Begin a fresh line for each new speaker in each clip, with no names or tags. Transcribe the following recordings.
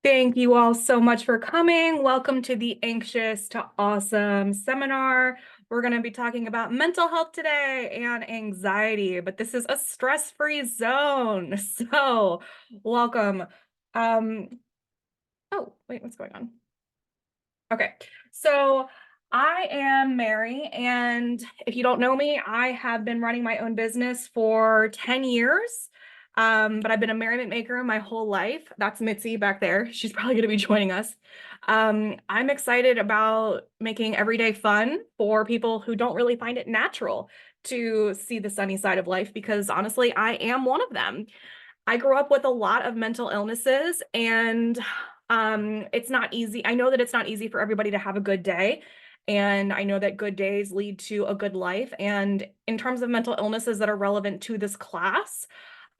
Thank you all so much for coming. Welcome to the Anxious to Awesome seminar. We're going to be talking about mental health today and anxiety, but this is a stress-free zone. So, welcome. Um, oh, wait, what's going on? Okay, so I am Mary, and if you don't know me, I have been running my own business for 10 years. But I've been a merriment maker my whole life. That's Mitzi back there. She's probably going to be joining us. I'm excited about making everyday fun for people who don't really find it natural to see the sunny side of life, because honestly, I am one of them. I grew up with a lot of mental illnesses, and it's not easy. I know that it's not easy for everybody to have a good day. And I know that good days lead to a good life. And in terms of mental illnesses that are relevant to this class,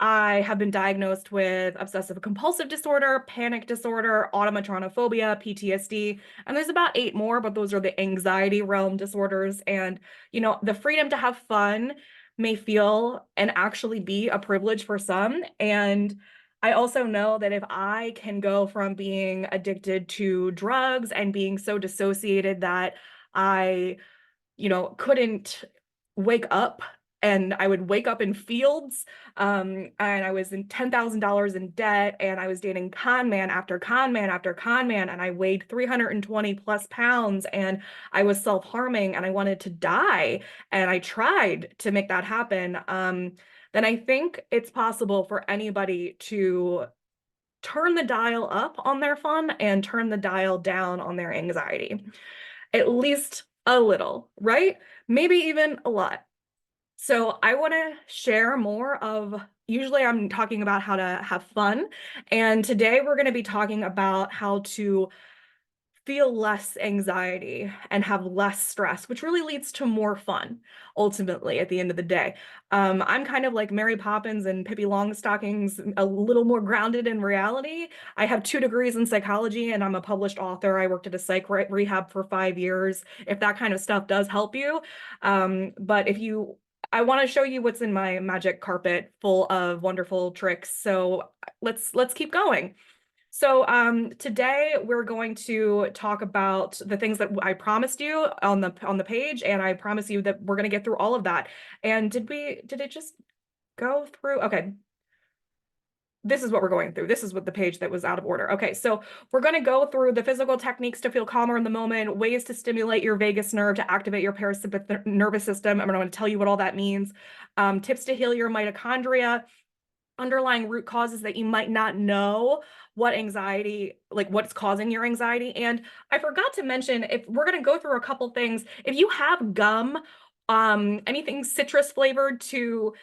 I have been diagnosed with obsessive compulsive disorder, panic disorder, automatronophobia, PTSD, and there's about 8 more, but those are the anxiety realm disorders. And, the freedom to have fun may feel and actually be a privilege for some. And I also know that if I can go from being addicted to drugs and being so dissociated that I, couldn't wake up, and I would wake up in fields, and I was in $10,000 in debt, and I was dating con man after con man after con man, and I weighed 320 plus pounds, and I was self-harming, and I wanted to die, and I tried to make that happen. Then I think it's possible for anybody to turn the dial up on their fun and turn the dial down on their anxiety, at least a little, right? Maybe even a lot. So I want to share more of, usually I'm talking about how to have fun. And today we're going to be talking about how to feel less anxiety and have less stress, which really leads to more fun, ultimately, at the end of the day. I'm kind of like Mary Poppins and Pippi Longstockings, a little more grounded in reality. I have 2 degrees in psychology, and I'm a published author. I worked at a psych rehab for 5 years, if that kind of stuff does help you. But I want to show you what's in my magic carpet full of wonderful tricks. So let's keep going. So today we're going to talk about the things that I promised you on the page, and I promise you that we're going to get through all of that. And did it just go through? Okay, this is what we're going through. This is what the page that was out of order. Okay, so we're going to go through the physical techniques to feel calmer in the moment, ways to stimulate your vagus nerve to activate your parasympathetic nervous system. I'm going to tell you what all that means. Tips to heal your mitochondria, underlying root causes that you might not know what anxiety, like what's causing your anxiety. And I forgot to mention, if we're going to go through a couple things, if you have gum, anything citrus flavored to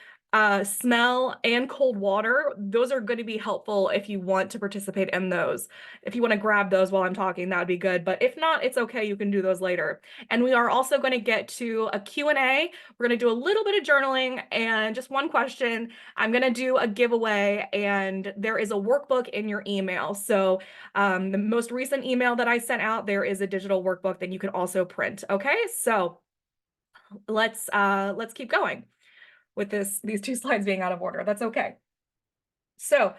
smell, and cold water, those are going to be helpful if you want to participate in those. If you want to grab those while I'm talking, that would be good. But if not, it's okay. You can do those later. And we are also going to get to a Q&A. We're going to do a little bit of journaling and just one question. I'm going to do a giveaway, and there is a workbook in your email. So the most recent email that I sent out, there is a digital workbook that you can also print. Okay, so let's keep going with these 2 slides being out of order. That's okay. So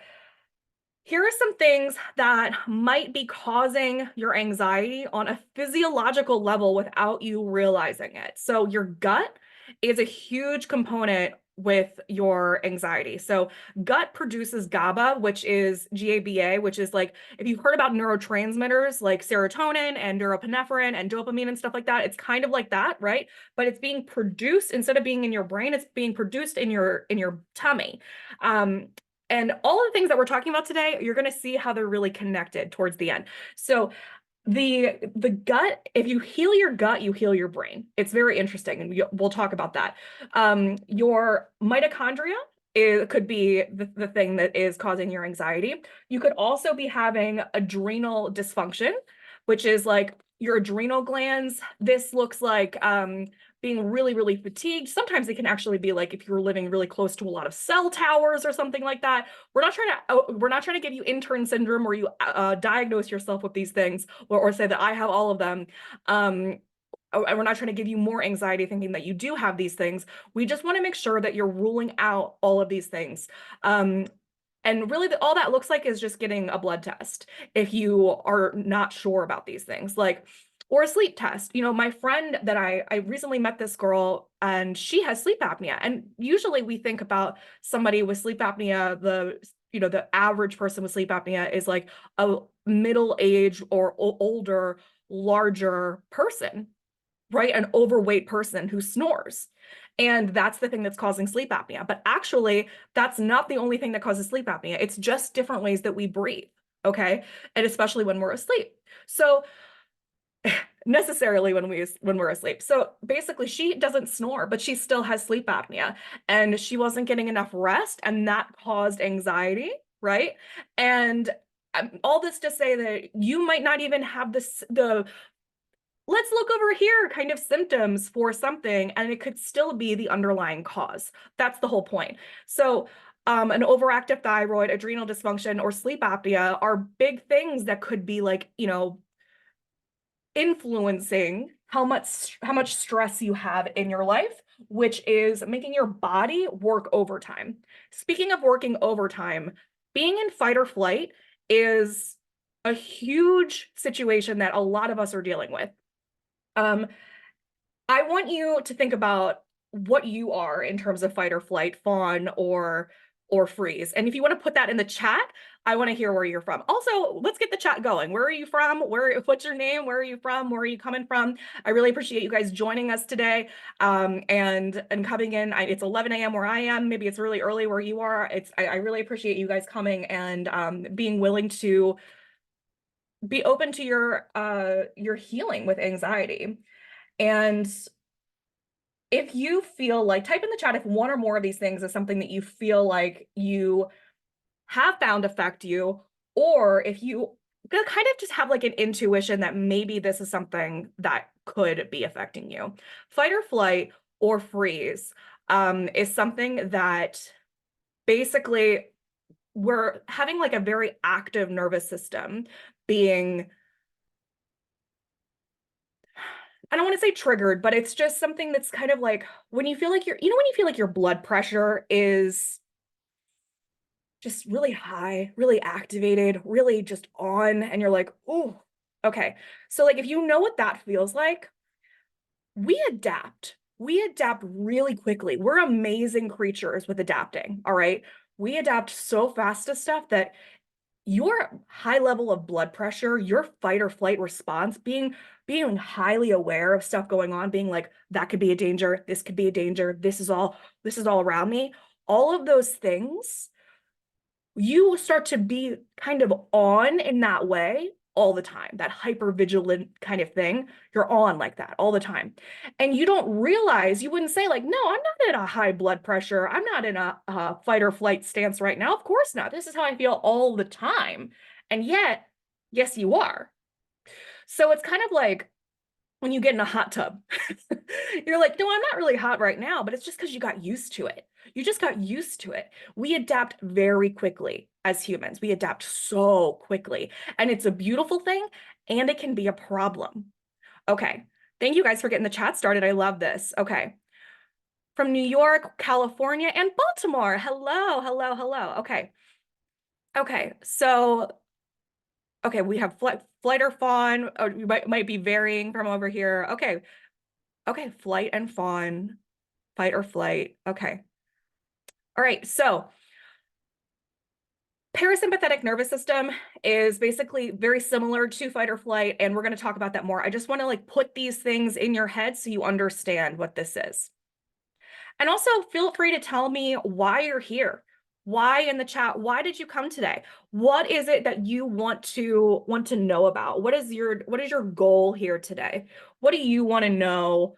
here are some things that might be causing your anxiety on a physiological level without you realizing it. So your gut is a huge component with your anxiety. So gut produces GABA, which is GABA, which is like, if you've heard about neurotransmitters like serotonin and norepinephrine and dopamine and stuff like that, it's kind of like that, right? But it's being produced, instead of being in your brain, it's being produced in your tummy. And all of the things that we're talking about today, you're going to see how they're really connected towards the end. So the gut, if you heal your gut, you heal your brain. It's very interesting, and we'll talk about that. Your mitochondria could be the thing that is causing your anxiety. You could also be having adrenal dysfunction, which is like your adrenal glands. This looks like being really, really fatigued. Sometimes it can actually be like if you're living really close to a lot of cell towers or something like that. We're not trying to give you intern syndrome where you diagnose yourself with these things, or say that I have all of them. We're not trying to give you more anxiety thinking that you do have these things. We just want to make sure that you're ruling out all of these things. And really all that looks like is just getting a blood test if you are not sure about these things, like, or a sleep test. You know, my friend that I recently met this girl and she has sleep apnea. And usually we think about somebody with sleep apnea, the average person with sleep apnea is like a middle age or older, larger person, right? An overweight person who snores. And that's the thing that's causing sleep apnea. But actually, that's not the only thing that causes sleep apnea. It's just different ways that we breathe, okay? And especially when we're asleep. So necessarily when we're asleep. So basically she doesn't snore, but she still has sleep apnea and she wasn't getting enough rest and that caused anxiety, right? And all this to say that you might not even have the let's look over here kind of symptoms for something, and it could still be the underlying cause. That's the whole point. So an overactive thyroid, adrenal dysfunction, or sleep apnea are big things that could be like, influencing how much stress you have in your life, which is making your body work overtime. Speaking of working overtime, being in fight or flight is a huge situation that a lot of us are dealing with. I want you to think about what you are in terms of fight or flight, fawn or freeze. And if you want to put that in the chat, I want to hear where you're from. Also, let's get the chat going. Where are you from? What's your name? Where are you from? Where are you coming from? I really appreciate you guys joining us today. And coming in. It's 11 a.m. where I am. Maybe it's really early where you are. I really appreciate you guys coming and being willing to be open to your healing with anxiety. And if you feel like, type in the chat if one or more of these things is something that you feel like you have found affect you, or if you kind of just have like an intuition that maybe this is something that could be affecting you. Fight or flight or freeze is something that basically we're having like a very active nervous system being, I don't want to say triggered, but it's just something that's kind of like when you feel like when you feel like your blood pressure is just really high, really activated, really just on, and you're like, oh, okay. So like if you know what that feels like, we adapt. We adapt really quickly. We're amazing creatures with adapting, all right? We adapt so fast to stuff that your high level of blood pressure, your fight or flight response, being highly aware of stuff going on, being like, that could be a danger, this could be a danger, this is all around me. All of those things, you start to be kind of on in that way all the time, that hyper vigilant kind of thing. You're on like that all the time. And you don't realize, you wouldn't say like, no, I'm not in a high blood pressure. I'm not in a fight or flight stance right now. Of course not. This is how I feel all the time. And yet, yes, you are. So it's kind of like when you get in a hot tub, you're like, no, I'm not really hot right now, but it's just because you got used to it. You just got used to it. We adapt very quickly as humans. We adapt so quickly. And it's a beautiful thing, and it can be a problem. Okay. Thank you guys for getting the chat started. I love this. Okay. From New York, California, and Baltimore. Hello, hello, hello. Okay. Okay. So, okay, we have flight or fawn. Or we might be varying from over here. Okay. Okay. Flight and fawn, fight or flight. Okay. All right. So, parasympathetic nervous system is basically very similar to fight or flight, and we're going to talk about that more. I just want to like put these things in your head so you understand what this is. And also feel free to tell me why you're here. Why in the chat? Why did you come today? What is it that you want to know about? What is your goal here today? What do you want to know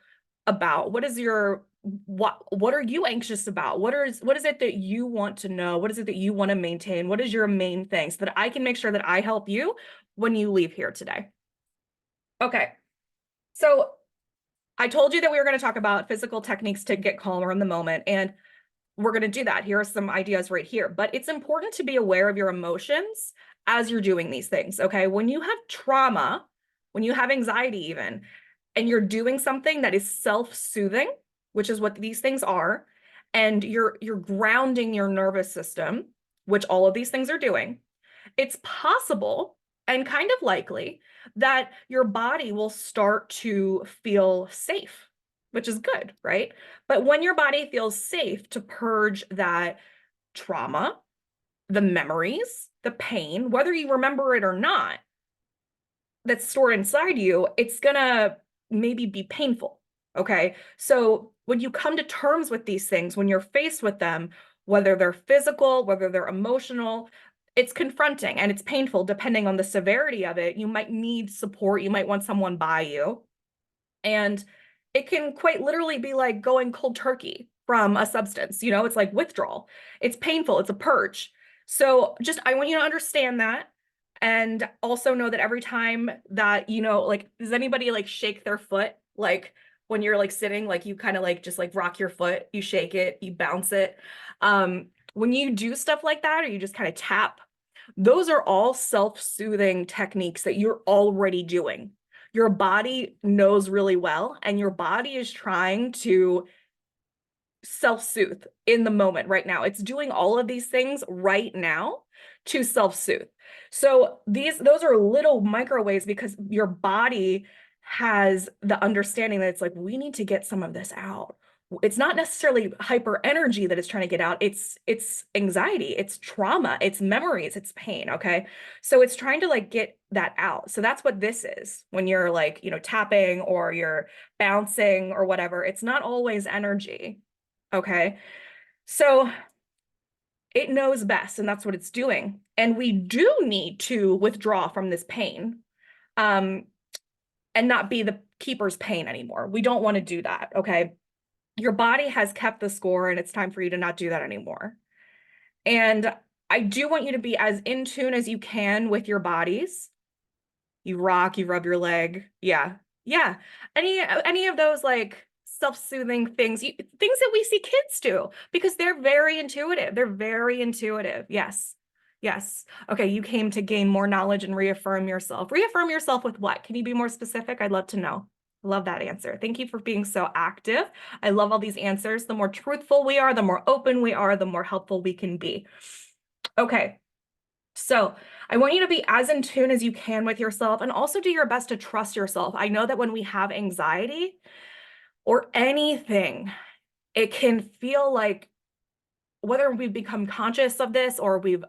about? What is your what are you anxious about? What is it that you want to know? What is it that you want to maintain? What is your main thing so that I can make sure that I help you when you leave here today? Okay. So I told you that we were going to talk about physical techniques to get calmer in the moment, and we're going to do that. Here are some ideas right here, but it's important to be aware of your emotions as you're doing these things, okay? When you have trauma, when you have anxiety even, and you're doing something that is self-soothing, which is what these things are, and you're grounding your nervous system, which all of these things are doing, it's possible and kind of likely that your body will start to feel safe, which is good, right? But when your body feels safe to purge that trauma, the memories, the pain, whether you remember it or not, that's stored inside you, it's gonna maybe be painful. Okay. So when you come to terms with these things, when you're faced with them, whether they're physical, whether they're emotional, it's confronting and it's painful depending on the severity of it. You might need support. You might want someone by you. And it can quite literally be like going cold turkey from a substance. It's like withdrawal. It's painful. It's a purge. So just, I want you to understand that. And also know that every time that, like, does anybody like shake their foot? Like when you're like sitting, like you kind of like just like rock your foot, you shake it, you bounce it. When you do stuff like that, or you just kind of tap, those are all self-soothing techniques that you're already doing. Your body knows really well, and your body is trying to self-soothe in the moment right now. It's doing all of these things right now to self-soothe. So those are little micro ways because your body has the understanding that it's like, we need to get some of this out. It's not necessarily hyper energy that it's trying to get out. It's anxiety, it's trauma, it's memories, it's pain. Okay. So it's trying to like get that out. So that's what this is when you're like, tapping or you're bouncing or whatever. It's not always energy. Okay. So it knows best, and that's what it's doing. And we do need to withdraw from this pain, and not be the keeper's pain anymore. We don't want to do that. Okay. Your body has kept the score, and it's time for you to not do that anymore. And I do want you to be as in tune as you can with your bodies. You rock, you rub your leg. Yeah. Yeah. Any of those like self-soothing things, things that we see kids do because they're very intuitive. They're very intuitive. Yes. Yes. Okay. You came to gain more knowledge and reaffirm yourself. Reaffirm yourself with what? Can you be more specific? I'd love to know. Love that answer. Thank you for being so active. I love all these answers. The more truthful we are, the more open we are, the more helpful we can be. Okay. So I want you to be as in tune as you can with yourself and also do your best to trust yourself. I know that when we have anxiety or anything, it can feel like whether we've become conscious of this or we've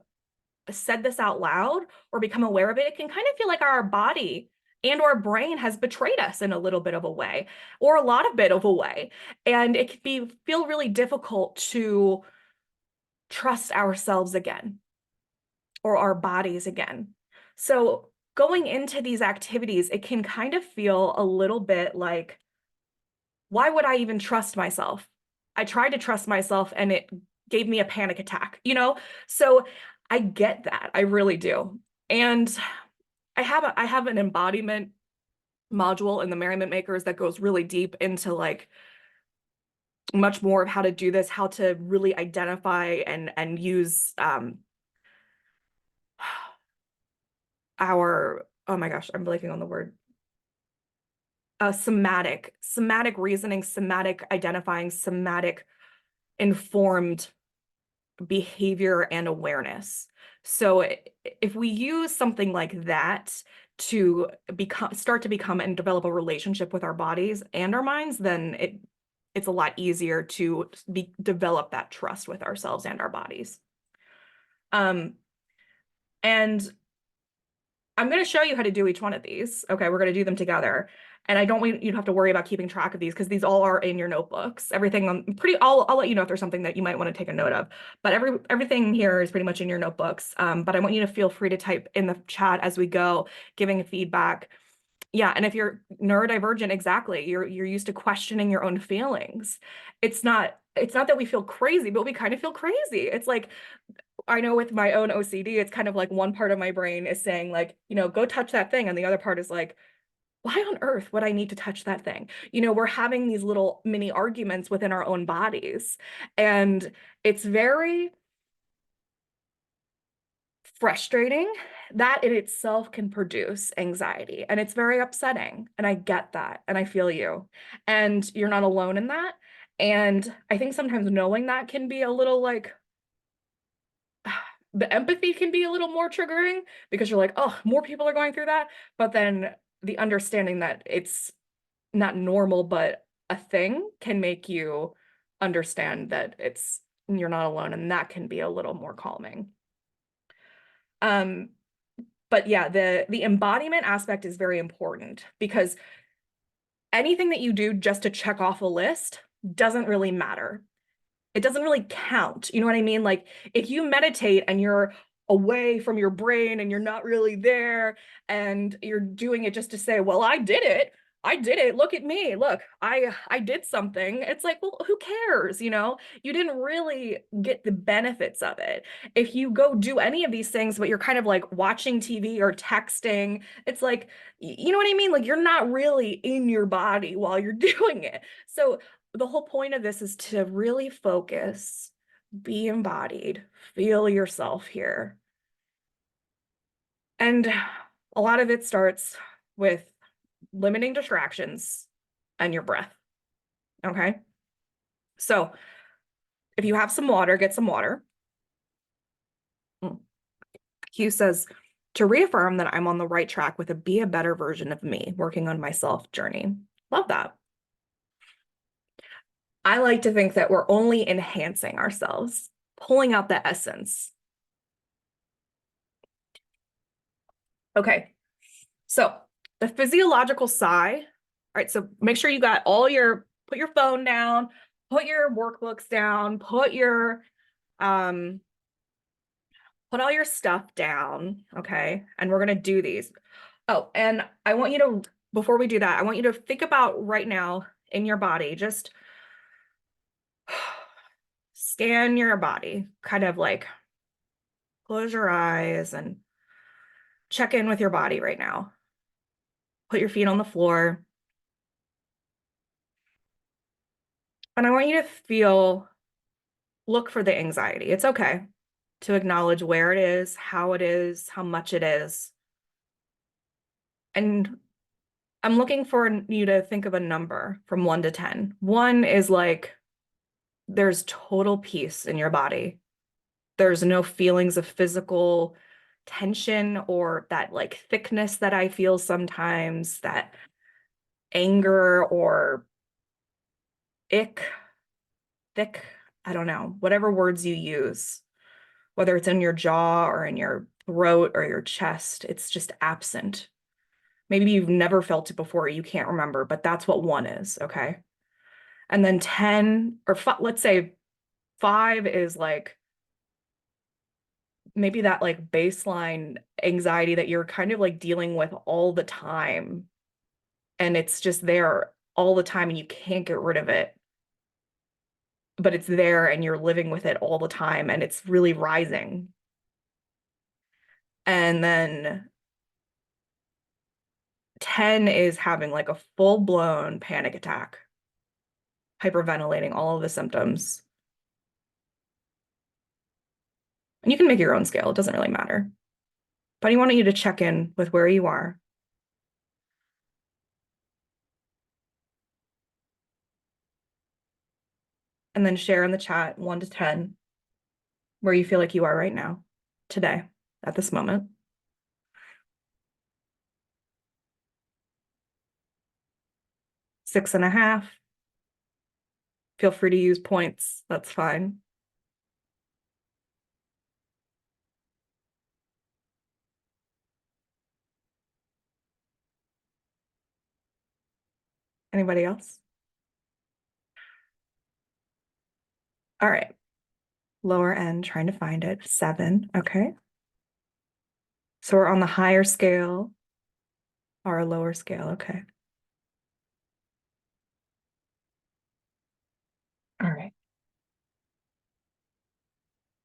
said this out loud or become aware of it, it can kind of feel like our body and our brain has betrayed us in a little bit of a way or a lot of bit of a way. And it can feel really difficult to trust ourselves again or our bodies again. So going into these activities, it can kind of feel a little bit like, why would I even trust myself? I tried to trust myself and it gave me a panic attack, So I get that. I really do. And I have an embodiment module in the Merriment Makers that goes really deep into like much more of how to do this, how to really identify and use our, oh my gosh, I'm blanking on the word, somatic reasoning, somatic identifying, somatic informed behavior and awareness. So if we use something like that to start to become and develop a relationship with our bodies and our minds, then it's a lot easier to develop that trust with ourselves and our bodies. And I'm going to show you how to do each one of these. Okay, we're going to do them together. And I don't want you to have to worry about keeping track of these because these all are in your notebooks. Everything I'll let you know if there's something that you might want to take a note of. But everything here is pretty much in your notebooks. But I want you to feel free to type in the chat as we go, giving feedback. Yeah, and if you're neurodivergent, exactly, you're used to questioning your own feelings. It's not that we feel crazy, but we kind of feel crazy. It's like, I know with my own OCD, it's kind of like one part of my brain is saying like, go touch that thing. And the other part is like, why on earth would I need to touch that thing? We're having these little mini arguments within our own bodies. And it's very frustrating. That in itself can produce anxiety. And it's very upsetting. And I get that. And I feel you. And you're not alone in that. And I think sometimes knowing that can be a little like, the empathy can be a little more triggering because you're like, oh, more people are going through that. But then the understanding that it's not normal, but a thing can make you understand that you're not alone, and that can be a little more calming. Um, but yeah, the embodiment aspect is very important because anything that you do just to check off a list doesn't really matter. It doesn't really count. You know what I mean? Like if you meditate and you're away from your brain and you're not really there and you're doing it just to say, well, I did it. I did it. Look at me. Look, I did something. It's like, well, who cares? You know, you didn't really get the benefits of it. If you go do any of these things, but you're kind of like watching TV or texting, it's like, you know what I mean? Like you're not really in your body while you're doing it. So the whole point of this is to really focus, be embodied, feel yourself here. And a lot of it starts with limiting distractions and your breath. Okay. So if you have some water, get some water. Hugh says, to reaffirm that I'm on the right track with a be a better version of me, working on myself journey. Love that. I like to think that we're only enhancing ourselves, pulling out the essence. Okay, so the physiological sigh. All right, so make sure you got put your phone down, put your workbooks down, put all your stuff down, okay? And we're gonna do these. Oh, and I want you to, before we do that, I want you to think about right now in your body, just scan your body, kind of like close your eyes and check in with your body right now. Put your feet on the floor. And I want you to look for the anxiety. It's okay to acknowledge where it is, how much it is. And I'm looking for you to think of a number from 1 to 10. 1 is like there's total peace in your body. There's no feelings of physical tension or that like thickness that I feel sometimes, that anger or ick, thick, I don't know, whatever words you use, whether it's in your jaw or in your throat or your chest, it's just absent. Maybe you've never felt it before, you can't remember, but that's what 1 is, okay? And then 10, or let's say 5 is like maybe that like baseline anxiety that you're kind of like dealing with all the time. And it's just there all the time and you can't get rid of it. But it's there and you're living with it all the time and it's really rising. And then 10 is having like a full-blown panic attack, hyperventilating, all of the symptoms. And you can make your own scale, it doesn't really matter. But I wanted you to check in with where you are. And then share in the chat 1 to 10 where you feel like you are right now, today, at this moment. Six and a half. Feel free to use points, that's fine. Anybody else? All right. Lower end, trying to find it. 7, okay. So we're on the higher scale or a lower scale, okay. All right.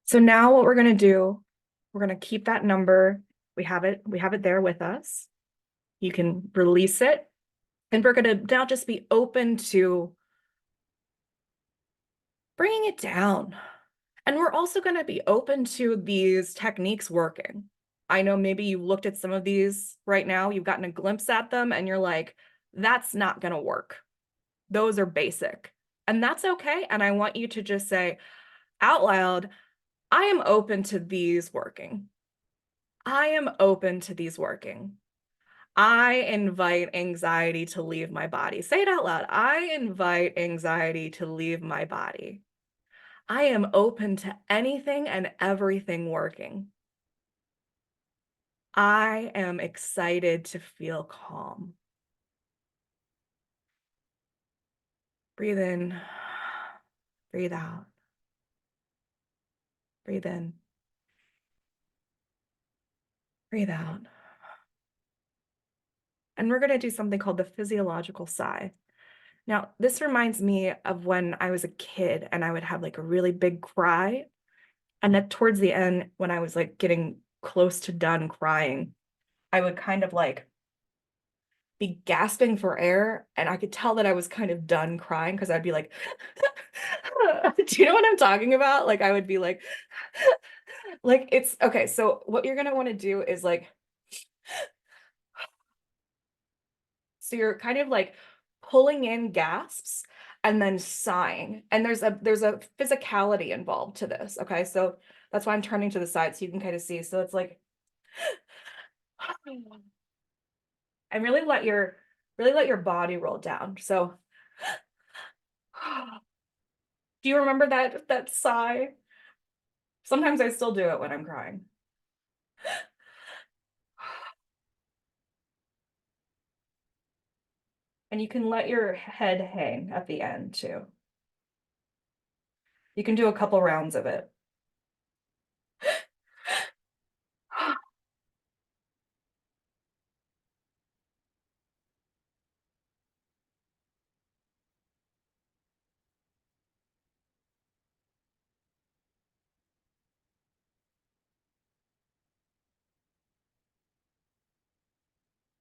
So now what we're gonna do, we're gonna keep that number. We have it there with us. You can release it. And we're gonna now just be open to bringing it down. And we're also gonna be open to these techniques working. I know maybe you looked at some of these right now, you've gotten a glimpse at them and you're like, that's not gonna work. Those are basic. And that's okay. And I want you to just say out loud, I am open to these working. I am open to these working. I invite anxiety to leave my body. Say it out loud. I invite anxiety to leave my body. I am open to anything and everything working. I am excited to feel calm. Breathe in, breathe out, breathe in, breathe out. And we're going to do something called the physiological sigh. Now, this reminds me of when I was a kid and I would have like a really big cry. And that towards the end, when I was like getting close to done crying, I would kind of like be gasping for air. And I could tell that I was kind of done crying because I'd be like, do you know what I'm talking about? Like, I would be like it's okay. So, what you're going to want to do is like, so you're kind of like pulling in gasps and then sighing. And there's a physicality involved to this. Okay. So that's why I'm turning to the side so you can kind of see. So it's like and really let your body roll down. So do you remember that sigh? Sometimes I still do it when I'm crying. And you can let your head hang at the end too. You can do a couple rounds of it.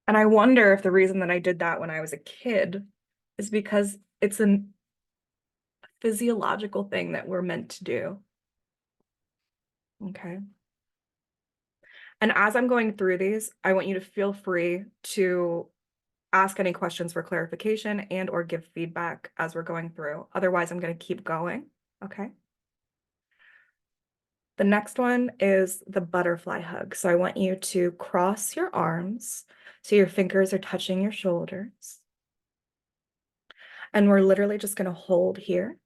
And I wonder if the reason that I did that when I was a kid is because it's a physiological thing that we're meant to do. Okay. And as I'm going through these, I want you to feel free to ask any questions for clarification and or give feedback as we're going through. Otherwise, I'm going to keep going. Okay. The next one is the butterfly hug. So I want you to cross your arms so your fingers are touching your shoulders. And we're literally just going to hold here.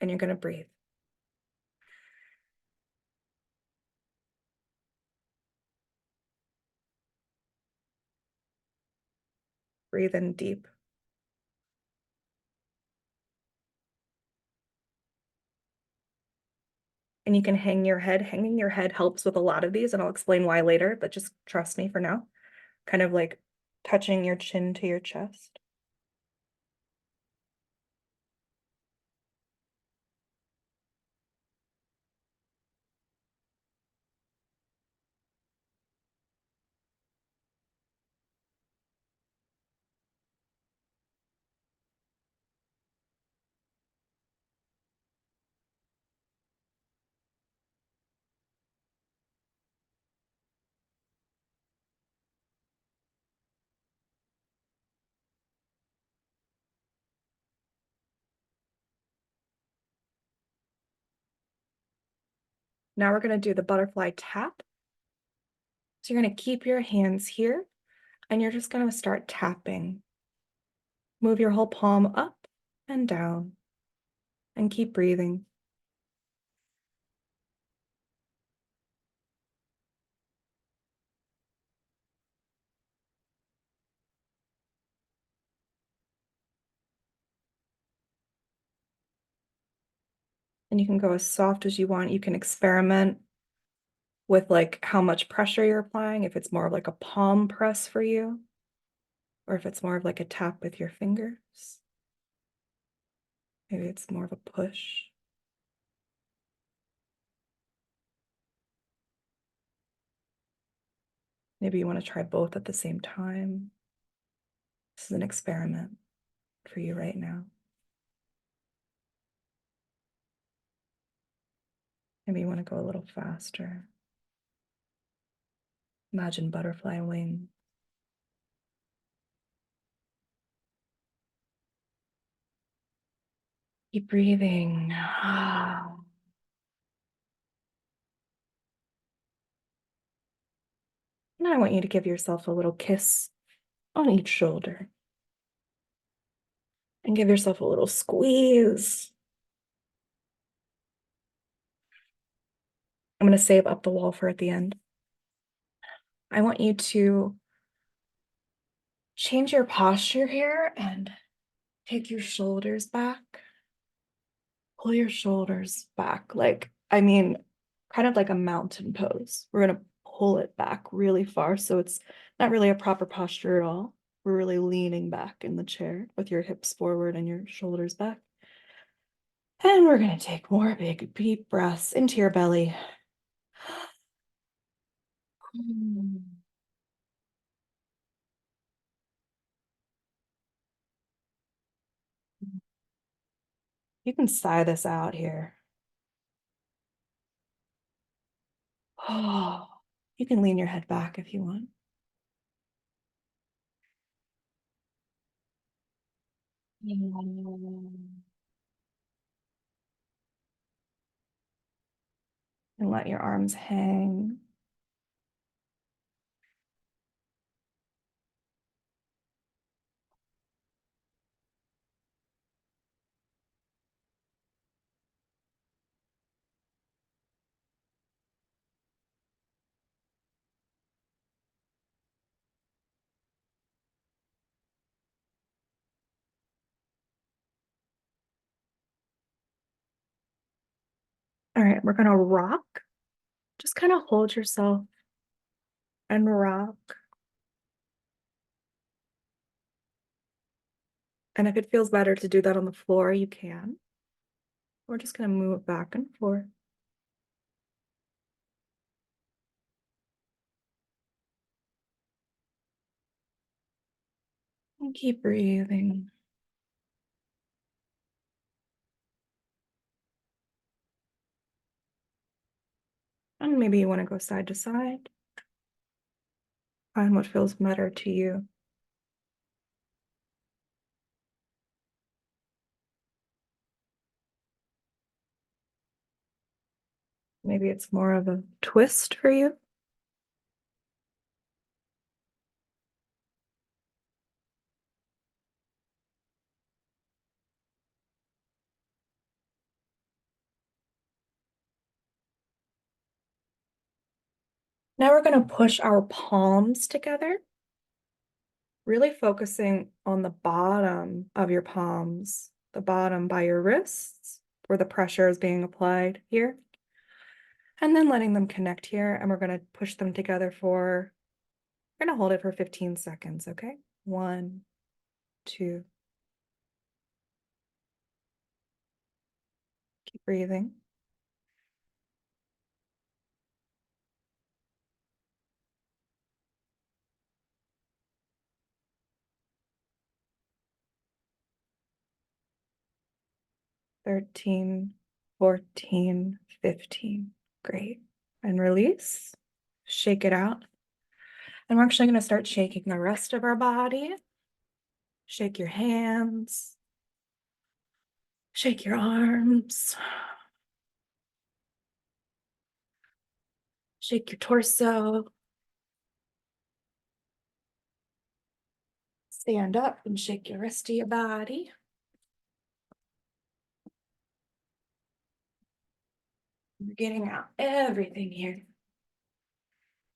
And you're going to breathe. Breathe in deep. And you can hang your head. Hanging your head helps with a lot of these, and I'll explain why later, but just trust me for now. Kind of like touching your chin to your chest. Now we're going to do the butterfly tap. So you're going to keep your hands here and you're just going to start tapping. Move your whole palm up and down and keep breathing. And you can go as soft as you want. You can experiment with like how much pressure you're applying, if it's more of like a palm press for you, or if it's more of like a tap with your fingers. Maybe it's more of a push. Maybe you want to try both at the same time. This is an experiment for you right now. Maybe you want to go a little faster. Imagine butterfly wings. Keep breathing. And I want you to give yourself a little kiss on each shoulder and give yourself a little squeeze. I'm going to save up the wall for at the end. I want you to change your posture here and take your shoulders back. Pull your shoulders back, kind of like a mountain pose. We're going to pull it back really far, so it's not really a proper posture at all. We're really leaning back in the chair with your hips forward and your shoulders back. And we're going to take more big, deep breaths into your belly. You can sigh this out here. Oh, you can lean your head back if you want. And let your arms hang. All right, we're gonna rock. Just kind of hold yourself and rock. And if it feels better to do that on the floor, you can. We're just gonna move back and forth. And keep breathing. And maybe you want to go side to side. Find what feels better to you. Maybe it's more of a twist for you. Now we're going to push our palms together, really focusing on the bottom of your palms, the bottom by your wrists, where the pressure is being applied here. And then letting them connect here, and we're going to push them together we're going to hold it for 15 seconds, okay? 1, 2. Keep breathing. Thirteen, 14, 15. Great. And release. Shake it out. And we're actually going to start shaking the rest of our body. Shake your hands. Shake your arms. Shake your torso. Stand up and shake your rest of your body. We're getting out everything here.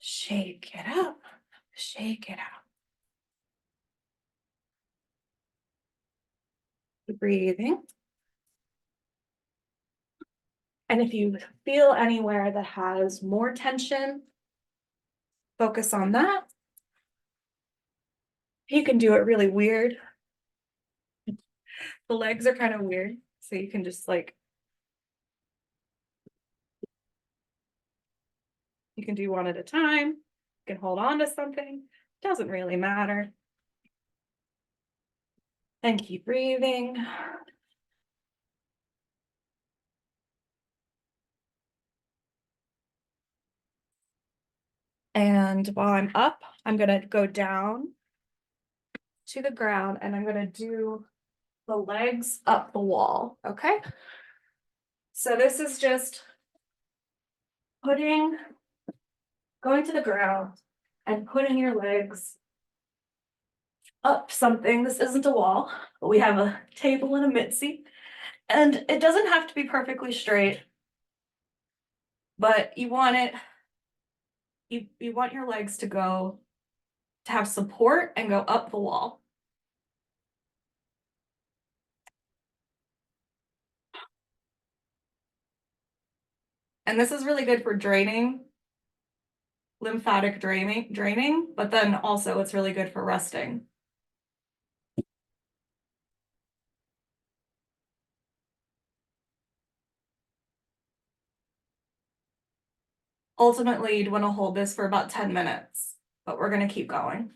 Shake it up. Shake it out. Keep breathing. And if you feel anywhere that has more tension, focus on that. You can do it really weird. The legs are kind of weird, so you can just you can do one at a time. You can hold on to something. Doesn't really matter. And keep breathing. And while I'm up, I'm going to go down to the ground and I'm going to do the legs up the wall, okay? So this is just going to the ground and putting your legs up something. This isn't a wall, but we have a table and a mitzi. And it doesn't have to be perfectly straight, but you want it, you want your legs to have support and go up the wall. And this is really good for lymphatic draining, but then also it's really good for resting. Ultimately, you'd want to hold this for about 10 minutes, but we're going to keep going.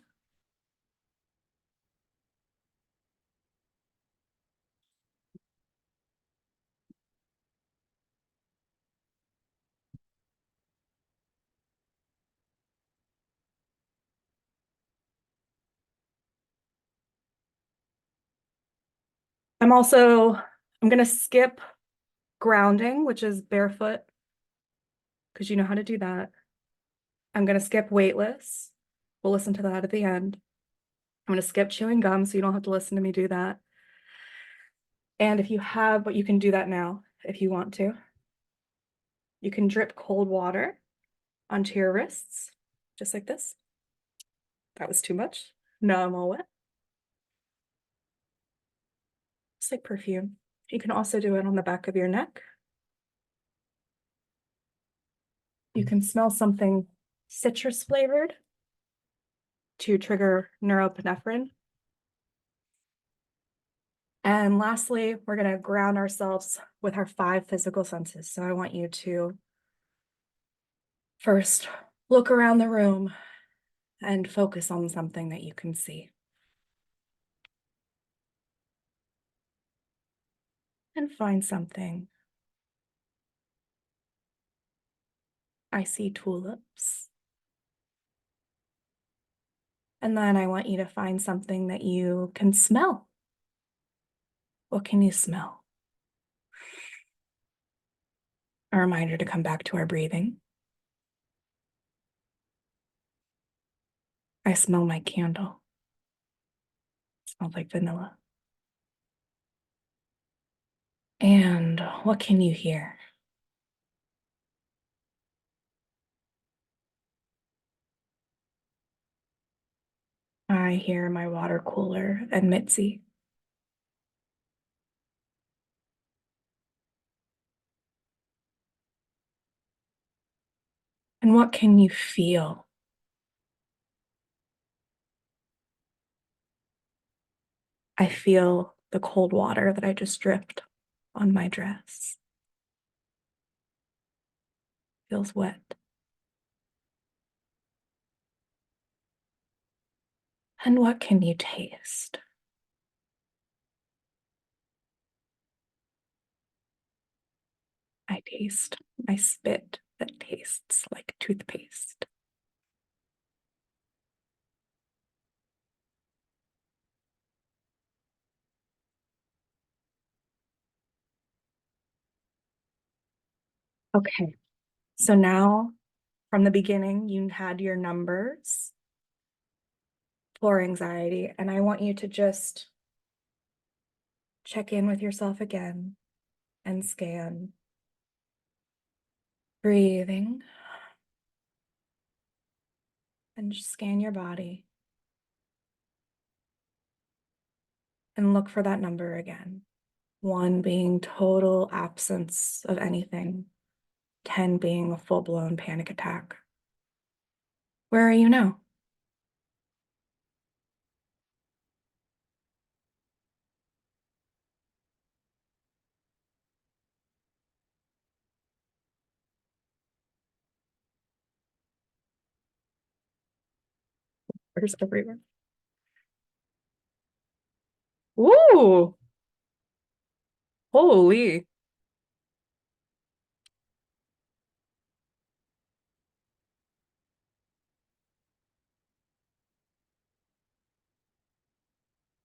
I'm going to skip grounding, which is barefoot, because you know how to do that. I'm going to skip weightless. We'll listen to that at the end. I'm going to skip chewing gum, so you don't have to listen to me do that. And but you can do that now if you want to. You can drip cold water onto your wrists, just like this. That was too much. Now I'm all wet. Just like perfume. You can also do it on the back of your neck. You can smell something citrus flavored to trigger norepinephrine. And lastly, we're going to ground ourselves with our 5 physical senses. So I want you to first look around the room and focus on something that you can see. And find something. I see tulips. And then I want you to find something that you can smell. What can you smell? A reminder to come back to our breathing. I smell my candle. It smells like vanilla. And what can you hear? I hear my water cooler and Mitzi. And what can you feel? I feel the cold water that I just dripped on my dress. Feels wet. And what can you taste? I taste my spit that tastes like toothpaste. Okay, so now from the beginning, you had your numbers for anxiety, and I want you to just check in with yourself again and scan. Breathing. And just scan your body. And look for that number again. 1 being total absence of anything. 10 being a full-blown panic attack. Where are you now? Where's everywhere? Ooh, holy.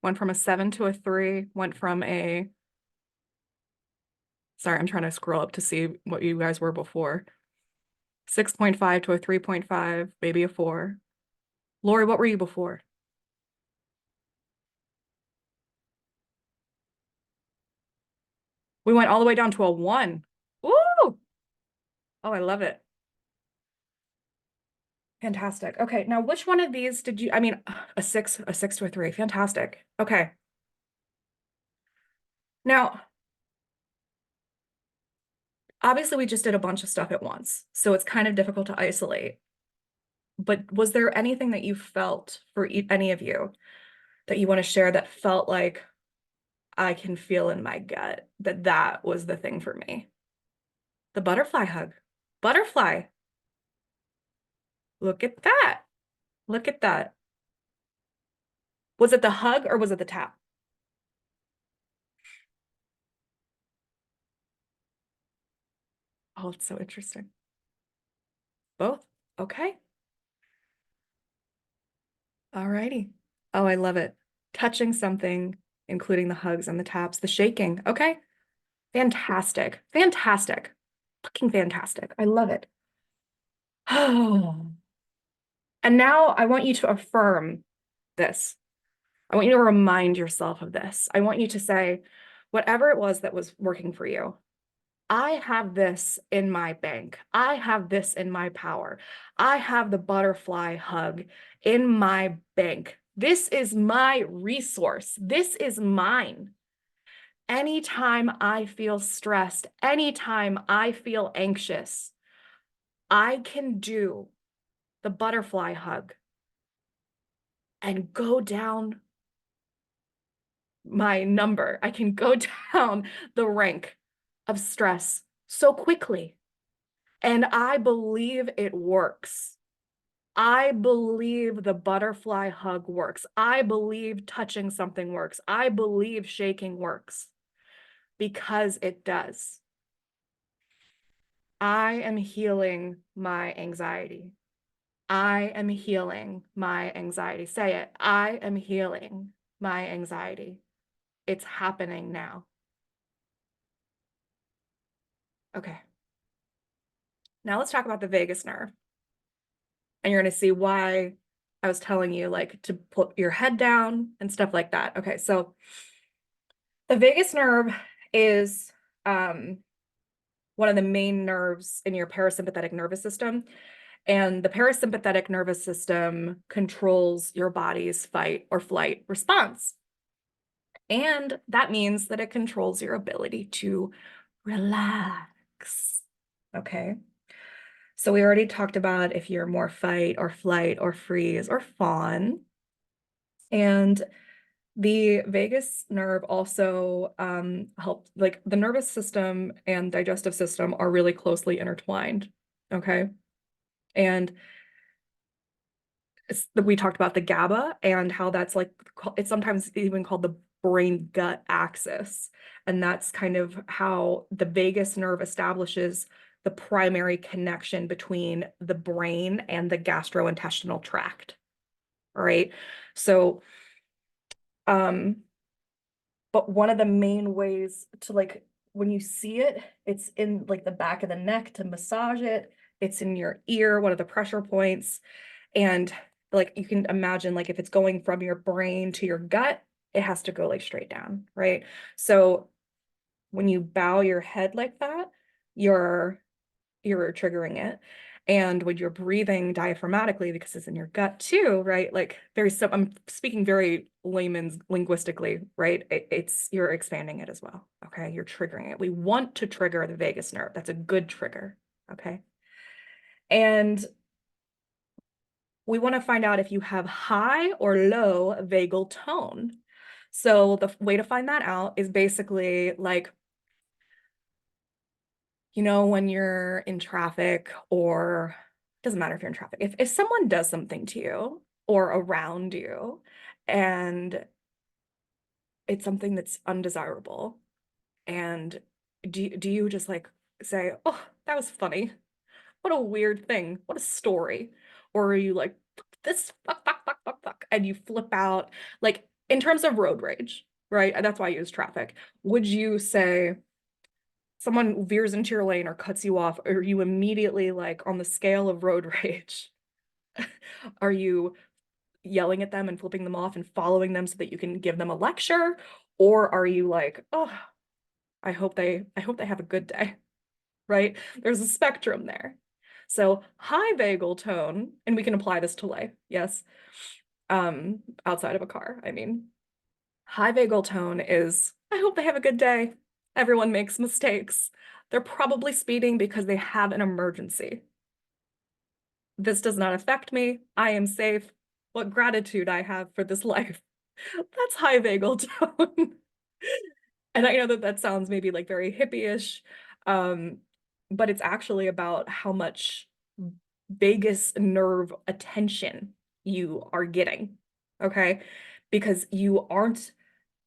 Went from a 7 to a 3, went from a, sorry, I'm trying to scroll up to see what you guys were before. 6.5 to a 3.5, maybe a 4. Lori, what were you before? We went all the way down to a 1. Ooh! Oh, I love it. Fantastic. Okay, now which one of these did you, I mean, a six to a 3. Fantastic. Okay. Now, obviously we just did a bunch of stuff at once, so it's kind of difficult to isolate. But was there anything that you felt for any of you that you want to share that felt like I can feel in my gut that that was the thing for me? The butterfly hug. Butterfly. Look at that. Look at that. Was it the hug or was it the tap? Oh, it's so interesting. Both. Okay. All righty. Oh, I love it. Touching something, including the hugs and the taps, the shaking. Okay. Fantastic. Fantastic. Fucking fantastic. I love it. And now I want you to affirm this. I want you to remind yourself of this. I want you to say, whatever it was that was working for you, I have this in my bank. I have this in my power. I have the butterfly hug in my bank. This is my resource. This is mine. Anytime I feel stressed, anytime I feel anxious, I can do the butterfly hug and go down my number. I can go down the rank of stress so quickly. And I believe it works. I believe the butterfly hug works. I believe touching something works. I believe shaking works because it does. I am healing my anxiety. I am healing my anxiety. Say it. I am healing my anxiety. It's happening now. Okay. Now let's talk about the vagus nerve. And you're going to see why I was telling you like to put your head down and stuff like that. Okay, so the vagus nerve is one of the main nerves in your parasympathetic nervous system. And the parasympathetic nervous system controls your body's fight or flight response. And that means that it controls your ability to relax. Okay. So we already talked about if you're more fight or flight or freeze or fawn. And the vagus nerve also helps, like the nervous system and digestive system are really closely intertwined. Okay. And we talked about the GABA and how that's like, it's sometimes even called the brain gut axis. And that's kind of how the vagus nerve establishes the primary connection between the brain and the gastrointestinal tract. All right. So, but one of the main ways to like, when you see it, it's in like the back of the neck to massage it. It's in your ear, one of the pressure points. And like you can imagine like if it's going from your brain to your gut, it has to go like straight down, right? So when you bow your head like that, you're triggering it. And when you're breathing diaphragmatically, because it's in your gut too, right? Like I'm speaking very layman's linguistically, right? It's you're expanding it as well. Okay. You're triggering it. We want to trigger the vagus nerve. That's a good trigger. Okay. And we want to find out if you have high or low vagal tone. So the way to find that out is basically like, you know, when you're in traffic, or doesn't matter if you're in traffic, if someone does something to you or around you and it's something that's undesirable, and do you just like say, oh, that was funny, what a weird thing, what a story, or are you like, this fuck, fuck, fuck, fuck, fuck, and you flip out? Like in terms of road rage, right? That's why I use traffic. Would you say someone veers into your lane or cuts you off, are you immediately like on the scale of road rage? Are you yelling at them and flipping them off and following them so that you can give them a lecture? Or are you like, oh, I hope they have a good day, right? There's a spectrum there. So high vagal tone, and we can apply this to life, yes. Outside of a car, I mean. High vagal tone is, I hope they have a good day. Everyone makes mistakes. They're probably speeding because they have an emergency. This does not affect me. I am safe. What gratitude I have for this life. That's high vagal tone. And I know that that sounds maybe like very hippie-ish, um, but it's actually about how much vagus nerve attention you are getting, okay? Because you aren't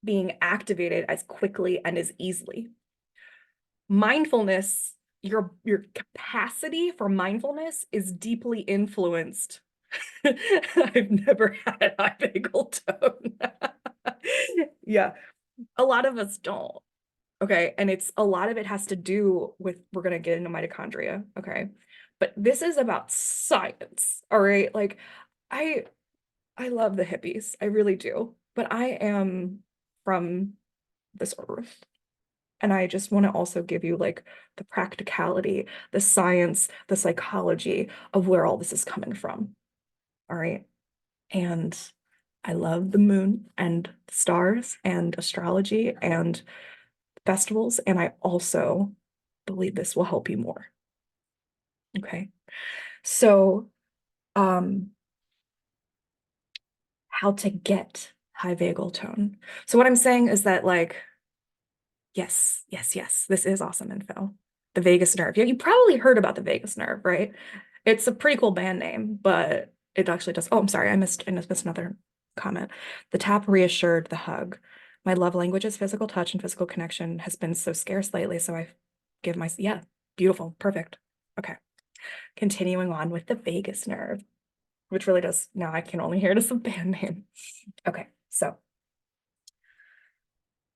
being activated as quickly and as easily. Mindfulness, your capacity for mindfulness is deeply influenced. I've never had high vagal tone. Yeah, a lot of us don't. Okay, and it's a lot of it has to do with we're gonna get into mitochondria, okay? But this is about science, all right? Like I I love the hippies, I really do, but I am from this earth. And I just want to also give you like the practicality, the science, the psychology of where all this is coming from. All right. And I love the moon and stars and astrology and festivals. And I also believe this will help you more. Okay. So, um, how to get high vagal tone. So what I'm saying is that like, yes, yes, yes, this is awesome info. The vagus nerve. Yeah, you probably heard about the vagus nerve, right? It's a pretty cool band name, but it actually does. Oh, I'm sorry, I missed another comment. The tap reassured the hug. My love language is physical touch and physical connection has been so scarce lately, so I give my, yeah, beautiful, perfect. Okay, continuing on with the vagus nerve, which really does, now I can only hear it as a band name. Okay, so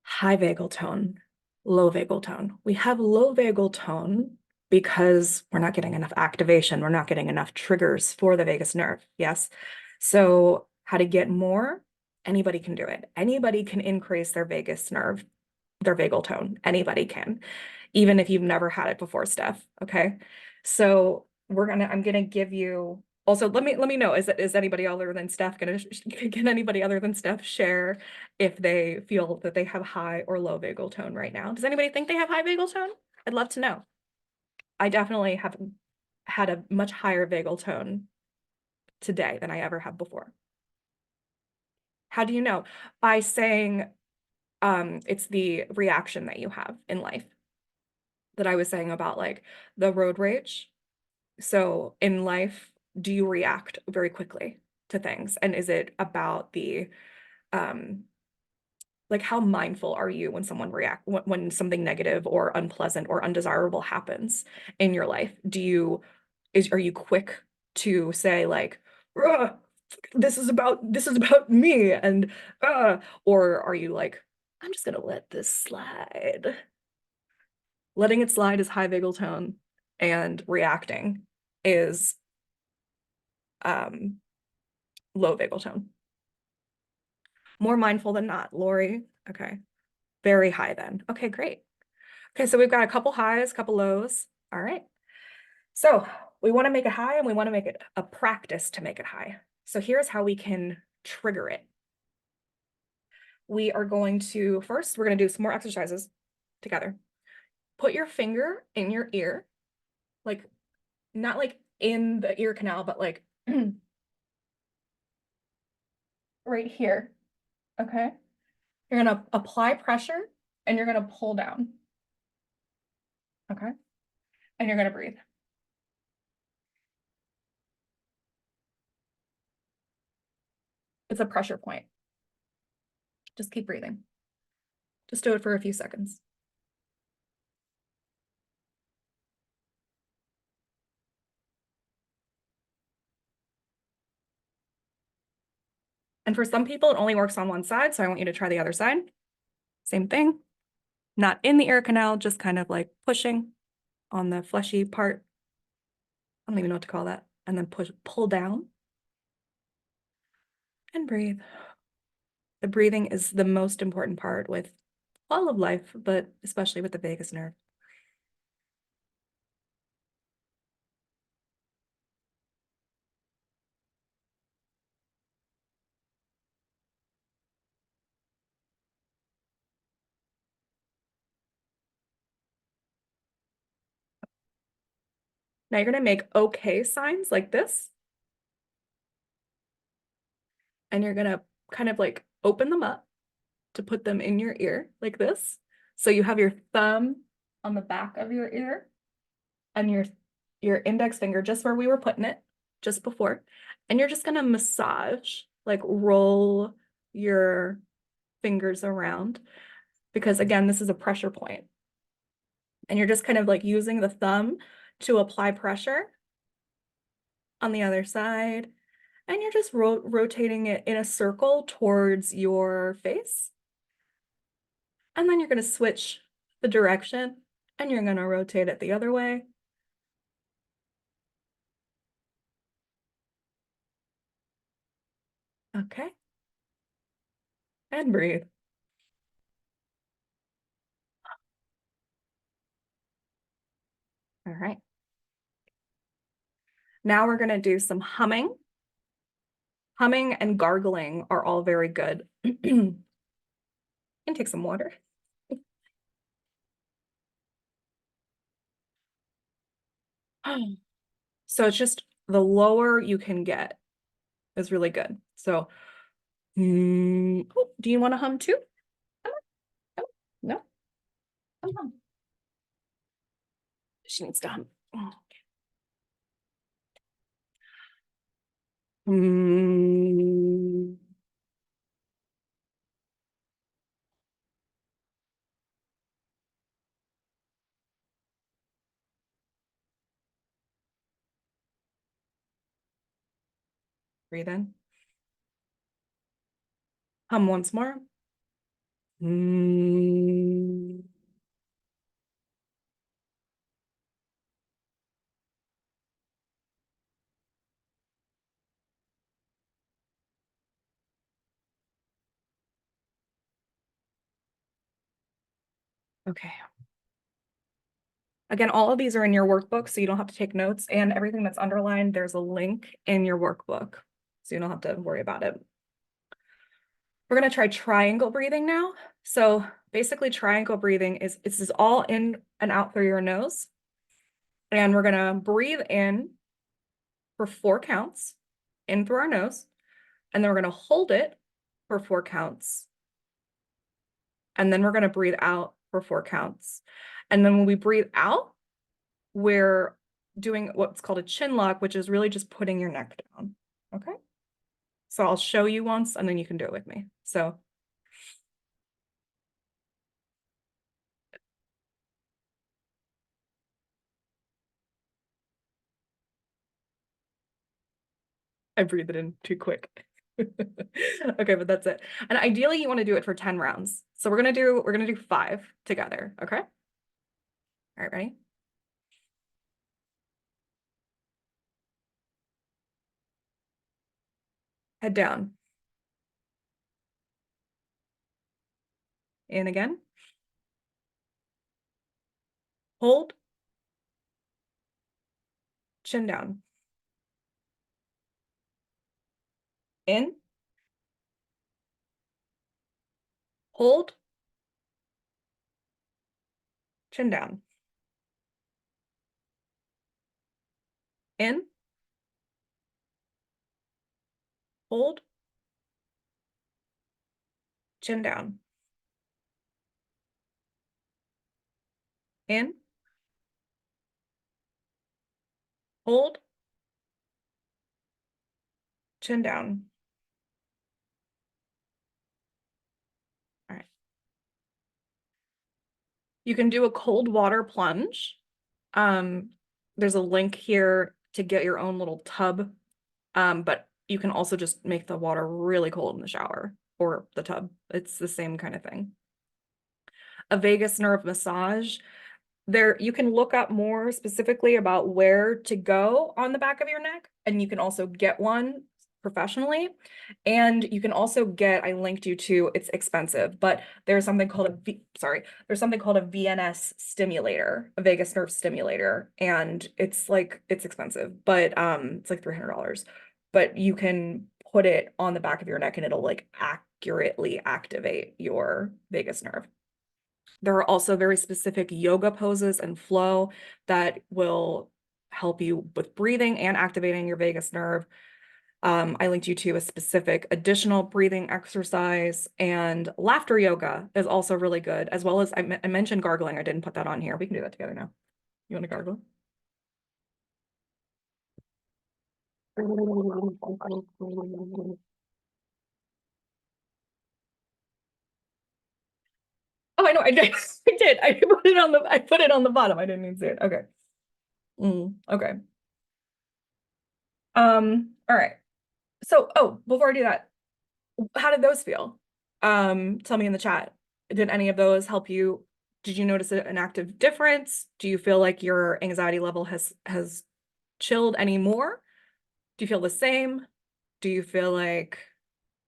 high vagal tone, low vagal tone. We have low vagal tone because we're not getting enough activation. We're not getting enough triggers for the vagus nerve. Yes. So how to get more? Anybody can do it. Anybody can increase their vagus nerve, their vagal tone. Anybody can, even if you've never had it before, Steph. Okay. So I'm gonna give you also let me know, is anybody other than Steph gonna can anybody other than Steph share if they feel that they have high or low vagal tone right now? Does anybody think they have high vagal tone? I'd love to know. I definitely have had a much higher vagal tone today than I ever have before. How do you know? By saying it's the reaction that you have in life that I was saying about like the road rage. So in life, do you react very quickly to things? And is it about the um like how mindful are you when when something negative or unpleasant or undesirable happens in your life? Are you quick to say like, "Ugh, this is about me and or are you like, I'm just gonna let this slide? Letting it slide is high vagal tone and reacting is um low vagal tone. More mindful than not, Lori. Okay. Very high then. Okay, great. Okay, so we've got a couple highs, couple lows. All right. So we want to make it high and we want to make it a practice to make it high. So here's how we can trigger it. We are going to, first, we're going to do some more exercises together. Put your finger in your ear, like not like in the ear canal, but like right here. Okay. You're going to apply pressure and you're going to pull down. Okay. And you're going to breathe. It's a pressure point. Just keep breathing. Just do it for a few seconds. And for some people, it only works on one side. So I want you to try the other side. Same thing. Not in the ear canal, just kind of like pushing on the fleshy part. I don't even know what to call that. And then pull down and breathe. The breathing is the most important part with all of life, but especially with the vagus nerve. Now you're going to make okay signs like this. And you're going to kind of like open them up to put them in your ear like this. So you have your thumb on the back of your ear and your index finger just where we were putting it just before. And you're just going to massage, like roll your fingers around because again, this is a pressure point. And you're just kind of like using the thumb to apply pressure on the other side. And you're just rotating it in a circle towards your face. And then you're going to switch the direction and you're going to rotate it the other way. Okay. And breathe. All right. Now we're going to do some humming. Humming and gargling are all very good. And take some water. So it's just the lower you can get is really good. So, oh, do you want to hum too? Oh, no? Hum. She needs to hum. Mm. Breathe in. Hum once more. Mm. Okay. Again, all of these are in your workbook, so you don't have to take notes, and everything that's underlined, there's a link in your workbook, so you don't have to worry about it. We're going to try triangle breathing now. So basically triangle breathing is all in and out through your nose. And we're going to breathe in for 4 counts in through our nose. And then we're going to hold it for 4 counts. And then we're going to breathe out for 4 counts. And then when we breathe out, we're doing what's called a chin lock, which is really just putting your neck down. Okay. So I'll show you once and then you can do it with me. So I breathed it in too quick. Okay, but that's it. And ideally you want to do it for 10 rounds. So we're gonna do 5 together. Okay. All right, ready? Head down. In again. Hold. Chin down. In. Hold. Chin down. In. Hold. Chin down. In. Hold. Chin down. All right. You can do a cold water plunge. There's a link here to get your own little tub. But you can also just make the water really cold in the shower or the tub. It's the same kind of thing. A vagus nerve massage. There, you can look up more specifically about where to go on the back of your neck, and you can also get one professionally. And you can also get, I linked you to, it's expensive, but there's something called there's something called a VNS stimulator, a vagus nerve stimulator, and it's expensive, but it's like $300. But you can put it on the back of your neck and it'll like accurately activate your vagus nerve. There are also very specific yoga poses and flow that will help you with breathing and activating your vagus nerve. I linked you to a specific additional breathing exercise, and laughter yoga is also really good, as well as I mentioned gargling. I didn't put that on here. We can do that together now. You want to gargle? Oh, I know, I did. I did. I put it on the bottom. I didn't even see it. Okay. Okay. All right. So, oh, before I do that, how did those feel? Tell me in the chat. Did any of those help you? Did you notice an active difference? Do you feel like your anxiety level has chilled anymore? Do you feel the same? Do you feel like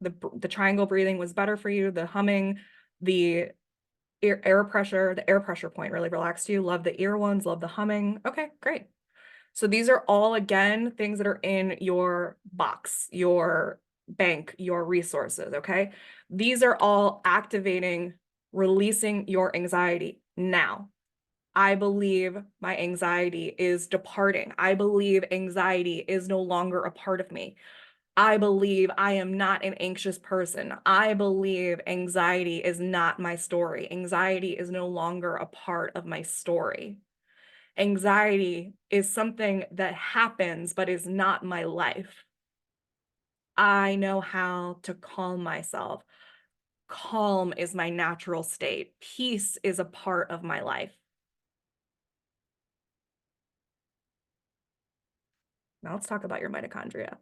the triangle breathing was better for you? The humming, the air pressure, the air pressure point really relaxed you? Love the ear ones, love the humming. Okay, great. So these are all, again, things that are in your box, your bank, your resources, okay? These are all activating, releasing your anxiety now. I believe my anxiety is departing. I believe anxiety is no longer a part of me. I believe I am not an anxious person. I believe anxiety is not my story. Anxiety is no longer a part of my story. Anxiety is something that happens, but is not my life. I know how to calm myself. Calm is my natural state. Peace is a part of my life. Now let's talk about your mitochondria.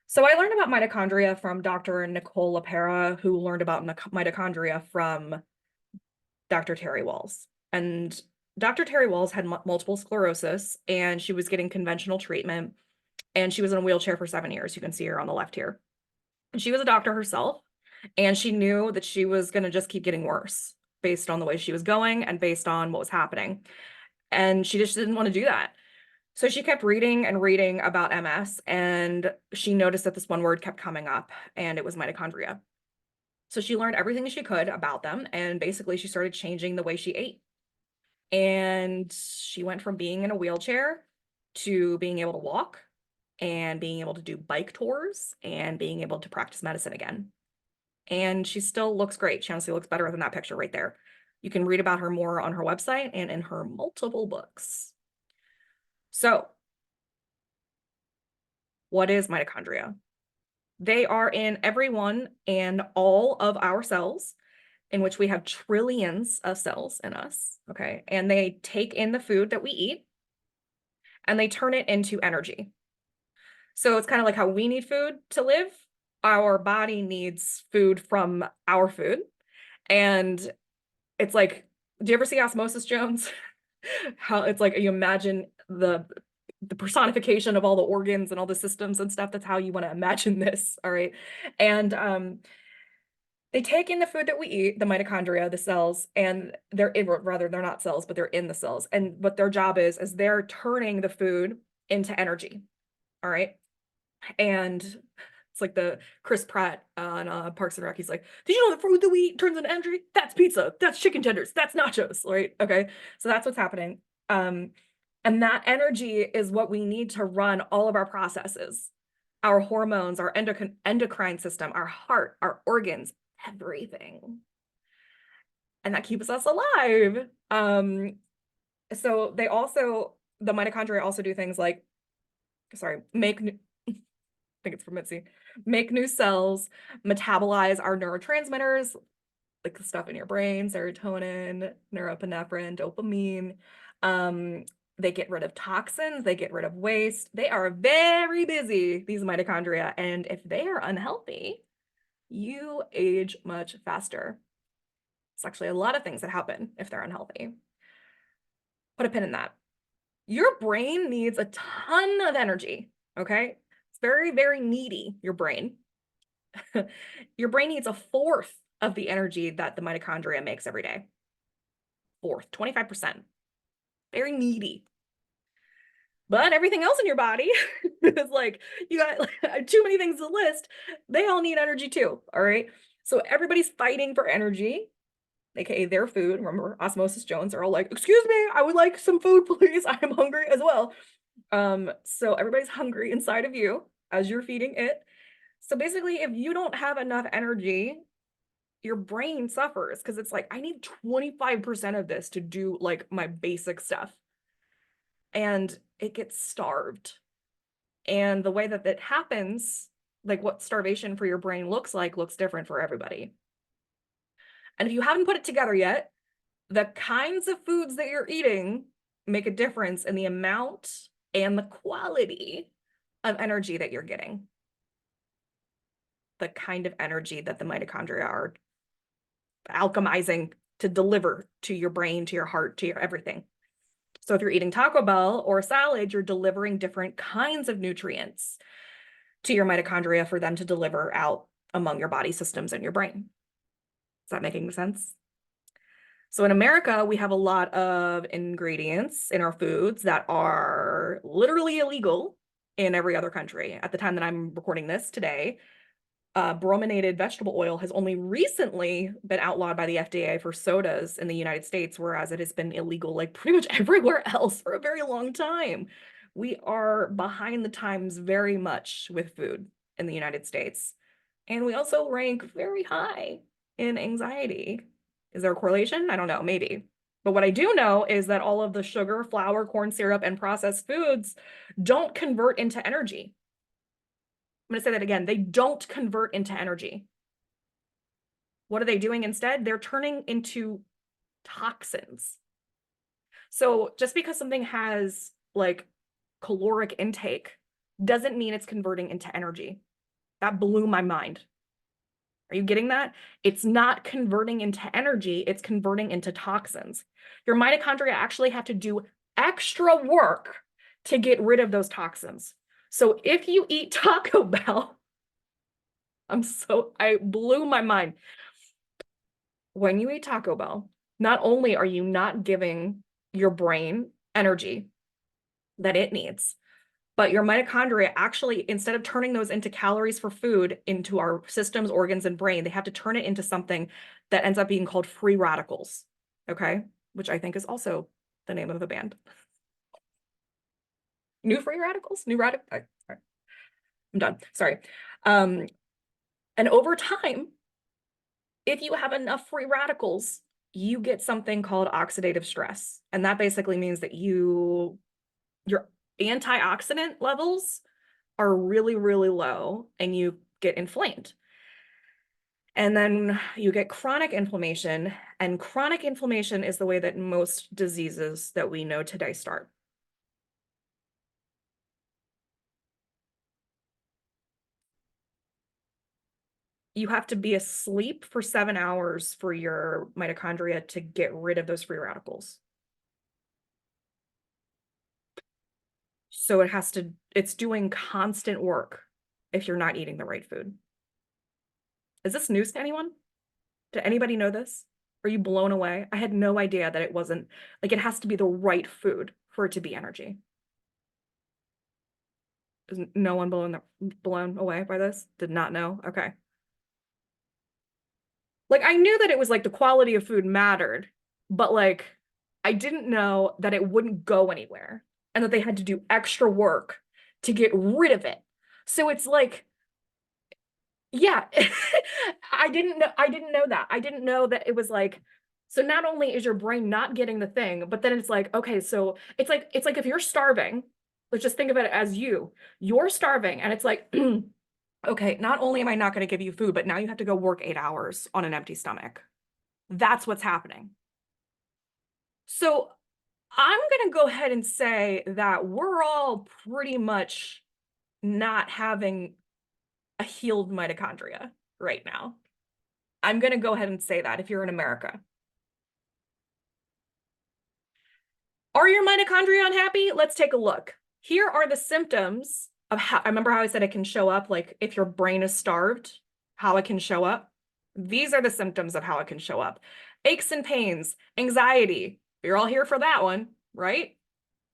So I learned about mitochondria from Dr. Nicole LaPera, who learned about mitochondria from Dr. Terry Walls. And Dr. Terry Walls had multiple sclerosis, and she was getting conventional treatment, and she was in a wheelchair for 7 years. You can see her on the left here. And she was a doctor herself, and she knew that she was going to just keep getting worse based on the way she was going and based on what was happening. And she just didn't want to do that. So she kept reading and reading about MS, and she noticed that this one word kept coming up, and it was mitochondria. So she learned everything she could about them, and basically she started changing the way she ate. And she went from being in a wheelchair to being able to walk and being able to do bike tours and being able to practice medicine again. And she still looks great. She honestly looks better than that picture right there. You can read about her more on her website and in her multiple books. So, what is mitochondria? They are in every one and all of our cells, in which we have trillions of cells in us, okay? And they take in the food that we eat and they turn it into energy. So it's kind of like how we need food to live. Our body needs food from our food. And it's like, do you ever see Osmosis Jones? How it's like you imagine the personification of all the organs and all the systems and stuff. That's how you want to imagine this. All right. And they take in the food that we eat, the mitochondria, the cells, and they're not cells, but they're in the cells. And what their job is they're turning the food into energy. All right. And it's like the Chris Pratt on Parks and Rec. He's like, did you know the food that we eat turns into energy? That's pizza. That's chicken tenders. That's nachos, right? Okay. So that's what's happening. And that energy is what we need to run all of our processes, our hormones, our endocrine system, our heart, our organs, everything. And that keeps us alive. So the mitochondria also do things like, I think it's from Mitzi, make new cells, metabolize our neurotransmitters, like the stuff in your brain, serotonin, norepinephrine, dopamine. They get rid of toxins, they get rid of waste. They are very busy, these mitochondria. And if they are unhealthy, you age much faster. It's actually a lot of things that happen if they're unhealthy. Put a pin in that. Your brain needs a ton of energy, okay? It's very, very needy, your brain. Your brain needs a fourth of the energy that the mitochondria makes every day. Fourth, 25%. Very needy. But everything else in your body is like, you got like, too many things to list. They all need energy too, all right? So everybody's fighting for energy, aka their food. Remember, Osmosis Jones are all like, excuse me, I would like some food, please. I am hungry as well. So everybody's hungry inside of you as you're feeding it. So basically, if you don't have enough energy, your brain suffers because it's like, I need 25% of this to do like my basic stuff. And it gets starved. And the way that that happens, like what starvation for your brain looks like, looks different for everybody. And if you haven't put it together yet, the kinds of foods that you're eating make a difference in the amount and the quality of energy that you're getting. The kind of energy that the mitochondria are alchemizing to deliver to your brain, to your heart, to your everything. So if you're eating Taco Bell or a salad, you're delivering different kinds of nutrients to your mitochondria for them to deliver out among your body systems and your brain. Is that making sense? So in America, we have a lot of ingredients in our foods that are literally illegal in every other country. At the time that I'm recording this today, brominated vegetable oil has only recently been outlawed by the FDA for sodas in the United States, whereas it has been illegal like pretty much everywhere else for a very long time. We are behind the times very much with food in the United States. And we also rank very high in anxiety. Is there a correlation? I don't know, maybe. But what I do know is that all of the sugar, flour, corn syrup, and processed foods don't convert into energy. I'm going to say that again. They don't convert into energy. What are they doing instead? They're turning into toxins. So just because something has like caloric intake doesn't mean it's converting into energy. That blew my mind. Are you getting that? It's not converting into energy, it's converting into toxins. Your mitochondria actually have to do extra work to get rid of those toxins. So if you eat Taco Bell, I blew my mind. When you eat Taco Bell, not only are you not giving your brain energy that it needs, but your mitochondria actually, instead of turning those into calories for food into our systems, organs, and brain, they have to turn it into something that ends up being called free radicals, okay? Which I think is also the name of the band. New free radicals? New radical? Sorry. I'm done. Sorry. And over time, if you have enough free radicals, you get something called oxidative stress. And that basically means that your antioxidant levels are really, really low and you get inflamed. And then you get chronic inflammation, and chronic inflammation is the way that most diseases that we know today start. You have to be asleep for 7 hours for your mitochondria to get rid of those free radicals. So it's doing constant work if you're not eating the right food. Is this news to anyone? Did anybody know this? Are you blown away? I had no idea that it wasn't, like it has to be the right food for it to be energy. Is no one blown away by this? Did not know? Okay. Like I knew that it was like the quality of food mattered, but like I didn't know that it wouldn't go anywhere and that they had to do extra work to get rid of it. So it's like, yeah, I didn't know that. I didn't know that it was like, so not only is your brain not getting the thing, but then it's like, okay, so it's like if you're starving, let's just think of it as you're starving and it's like, okay, not only am I not going to give you food, but now you have to go work 8 hours on an empty stomach. That's what's happening. So I'm going to go ahead and say that we're all pretty much not having a healed mitochondria right now. I'm going to go ahead and say that if you're in America. Are your mitochondria unhappy? Let's take a look. Here are the symptoms of how, I remember how I said it can show up, like if your brain is starved, how it can show up. These are the symptoms of how it can show up. Aches and pains, anxiety. You're all here for that one, right?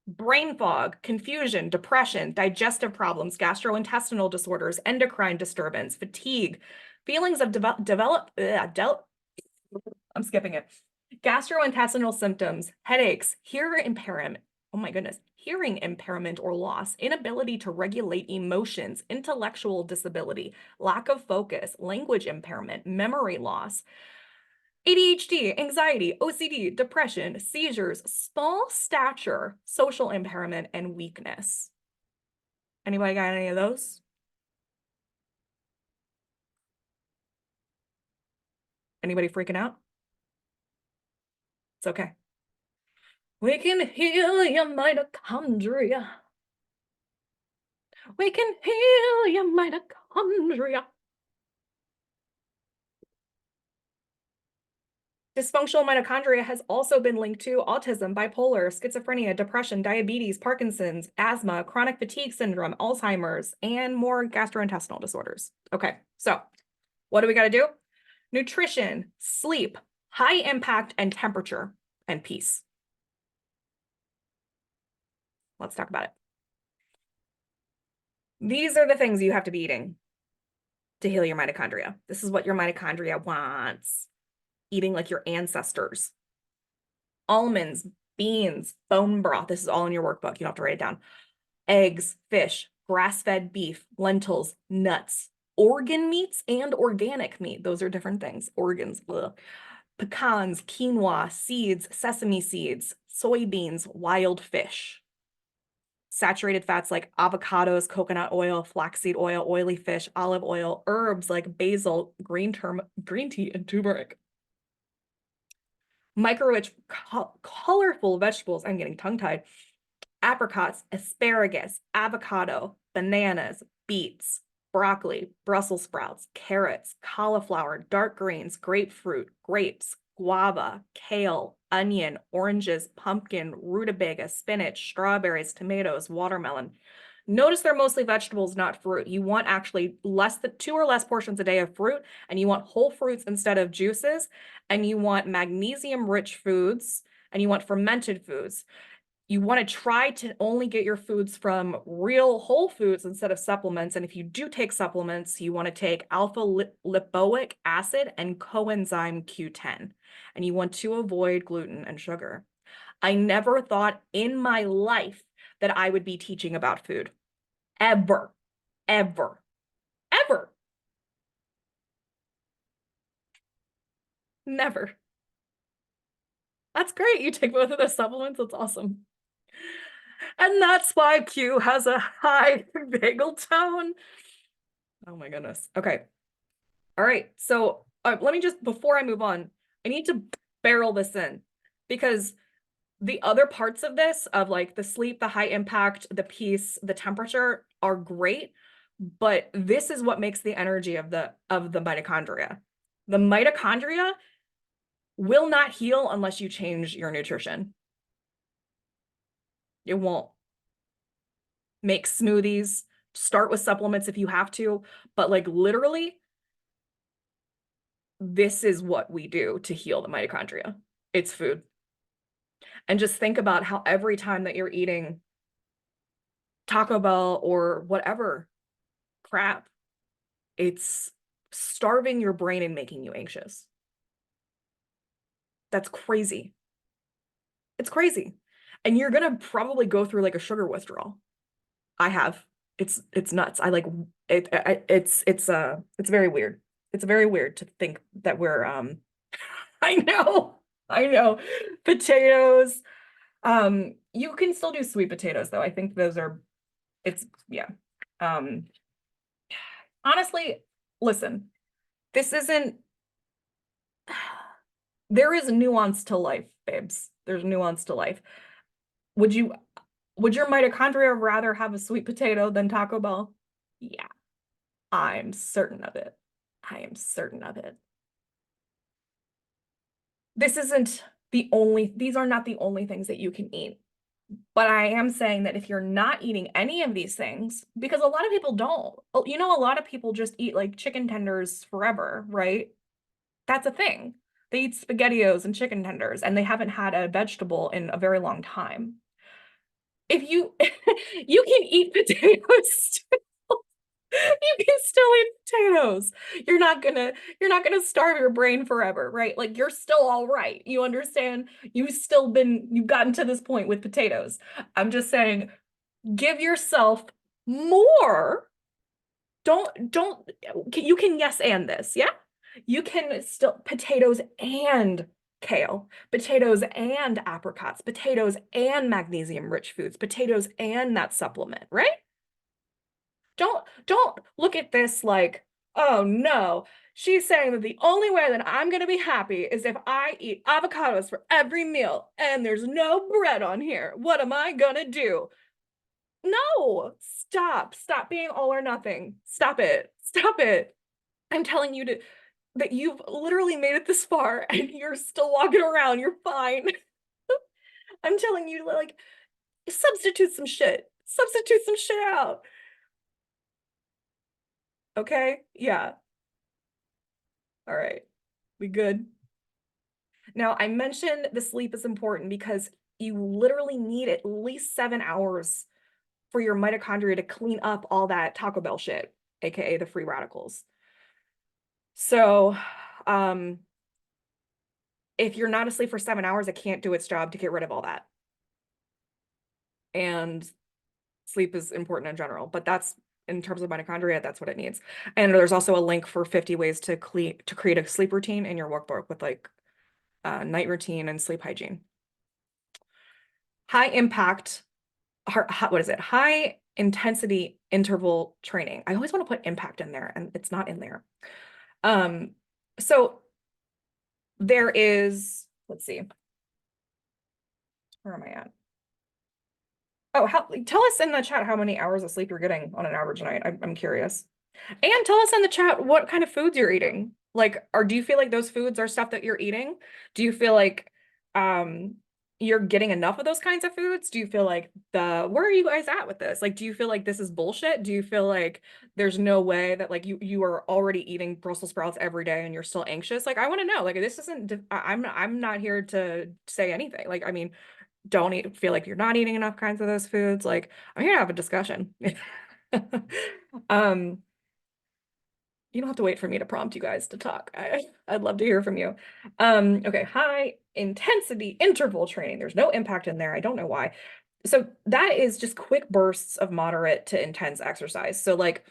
Brain fog, confusion, depression, digestive problems, gastrointestinal disorders, endocrine disturbance, fatigue, feelings of I'm skipping it. Gastrointestinal symptoms, headaches, hearing impairment. Oh my goodness. Hearing impairment or loss, inability to regulate emotions, intellectual disability, lack of focus, language impairment, memory loss, ADHD, anxiety, OCD, depression, seizures, small stature, social impairment, and weakness. Anybody got any of those? Anybody freaking out? It's okay. We can heal your mitochondria. We can heal your mitochondria. Dysfunctional mitochondria has also been linked to autism, bipolar, schizophrenia, depression, diabetes, Parkinson's, asthma, chronic fatigue syndrome, Alzheimer's, and more gastrointestinal disorders. Okay, so what do we got to do? Nutrition, sleep, high impact, and temperature, and peace. Let's talk about it. These are the things you have to be eating to heal your mitochondria. This is what your mitochondria wants. Eating like your ancestors. Almonds, beans, bone broth. This is all in your workbook. You don't have to write it down. Eggs, fish, grass-fed beef, lentils, nuts, organ meats, and organic meat. Those are different things. Organs. Ugh. Pecans, quinoa, seeds, sesame seeds, soybeans, wild fish. Saturated fats like avocados, coconut oil, flaxseed oil, oily fish, olive oil, herbs like basil, green tea, and turmeric. Micro-rich, colorful vegetables. I'm getting tongue-tied. Apricots, asparagus, avocado, bananas, beets, broccoli, Brussels sprouts, carrots, cauliflower, dark greens, grapefruit, grapes, guava, kale, onion, oranges, pumpkin, rutabaga, spinach, strawberries, tomatoes, watermelon. Notice they're mostly vegetables, not fruit. You want actually less than 2 or less portions a day of fruit, and you want whole fruits instead of juices, and you want magnesium-rich foods, and you want fermented foods. You want to try to only get your foods from real whole foods instead of supplements. And if you do take supplements, you want to take alpha lipoic acid and coenzyme Q10. And you want to avoid gluten and sugar. I never thought in my life that I would be teaching about food. Ever, ever, ever. Never. That's great. You take both of those supplements. That's awesome. And that's why Q has a high vagal tone. Oh my goodness. Okay. All right. So let me just, before I move on, I need to barrel this in because the other parts of this, of like the sleep, the high impact, the peace, the temperature are great, but this is what makes the energy of the mitochondria. The mitochondria will not heal unless you change your nutrition. It won't. Make smoothies, start with supplements if you have to, but like literally, this is what we do to heal the mitochondria. It's food. And just think about how every time that you're eating Taco Bell or whatever crap, it's starving your brain and making you anxious. That's crazy. It's crazy. And you're gonna probably go through like a sugar withdrawal. I have. It's nuts. I like it. It's very weird. It's very weird to think that we're I know. Potatoes. You can still do sweet potatoes though. I think those are yeah. Um honestly, listen, this isn't there is nuance to life, babes. There's nuance to life. Would you would your mitochondria rather have a sweet potato than Taco Bell? Yeah, I'm certain of it. I am certain of it. This isn't these are not the only things that you can eat. But I am saying that if you're not eating any of these things, because a lot of people don't, a lot of people just eat like chicken tenders forever, right? That's a thing. They eat SpaghettiOs and chicken tenders, and they haven't had a vegetable in a very long time. If you you can eat potatoes, you can still eat potatoes. You're not gonna starve your brain forever, right? Like you're still all right. You understand? You've gotten to this point with potatoes. I'm just saying, give yourself more. Don't you can yes and this, yeah? You can still potatoes and kale, potatoes and apricots, potatoes and magnesium rich foods, potatoes and that supplement, right? Don't look at this like, oh no, she's saying that the only way that I'm going to be happy is if I eat avocados for every meal and there's no bread on here. What am I going to do? No, stop being all or nothing. Stop it. Stop it. I'm telling you that you've literally made it this far and you're still walking around. You're fine. I'm telling you, like, substitute some shit. Substitute some shit out. Okay? Yeah. All right. We good? Now, I mentioned the sleep is important because you literally need at least 7 hours for your mitochondria to clean up all that Taco Bell shit, aka the free radicals. So, um, if you're not asleep for 7 hours, it can't do its job to get rid of all that. And sleep is important in general, but that's in terms of mitochondria, that's what it needs. And there's also a link for 50 ways to create a sleep routine in your workbook with like night routine and sleep hygiene. High impact, what is it? High intensity interval training. I always want to put impact in there and it's not in there. So there is, let's see, where am I at? Oh, tell us in the chat how many hours of sleep you're getting on an average night. I'm curious. And tell us in the chat what kind of foods you're eating. Like, do you feel like those foods are stuff that you're eating? Do you feel like um you're getting enough of those kinds of foods? Do you feel like where are you guys at with this? Like, do you feel like this is bullshit? Do you feel like there's no way that like you are already eating Brussels sprouts every day and you're still anxious? Like, I want to know. Like, this isn't I'm not here to say anything. Like, I mean, don't feel like you're not eating enough kinds of those foods. Like, I'm here to have a discussion. um you don't have to wait for me to prompt you guys to talk. I'd love to hear from you. Okay, high intensity interval training. There's no impact in there. I don't know why. So that is just quick bursts of moderate to intense exercise. So like,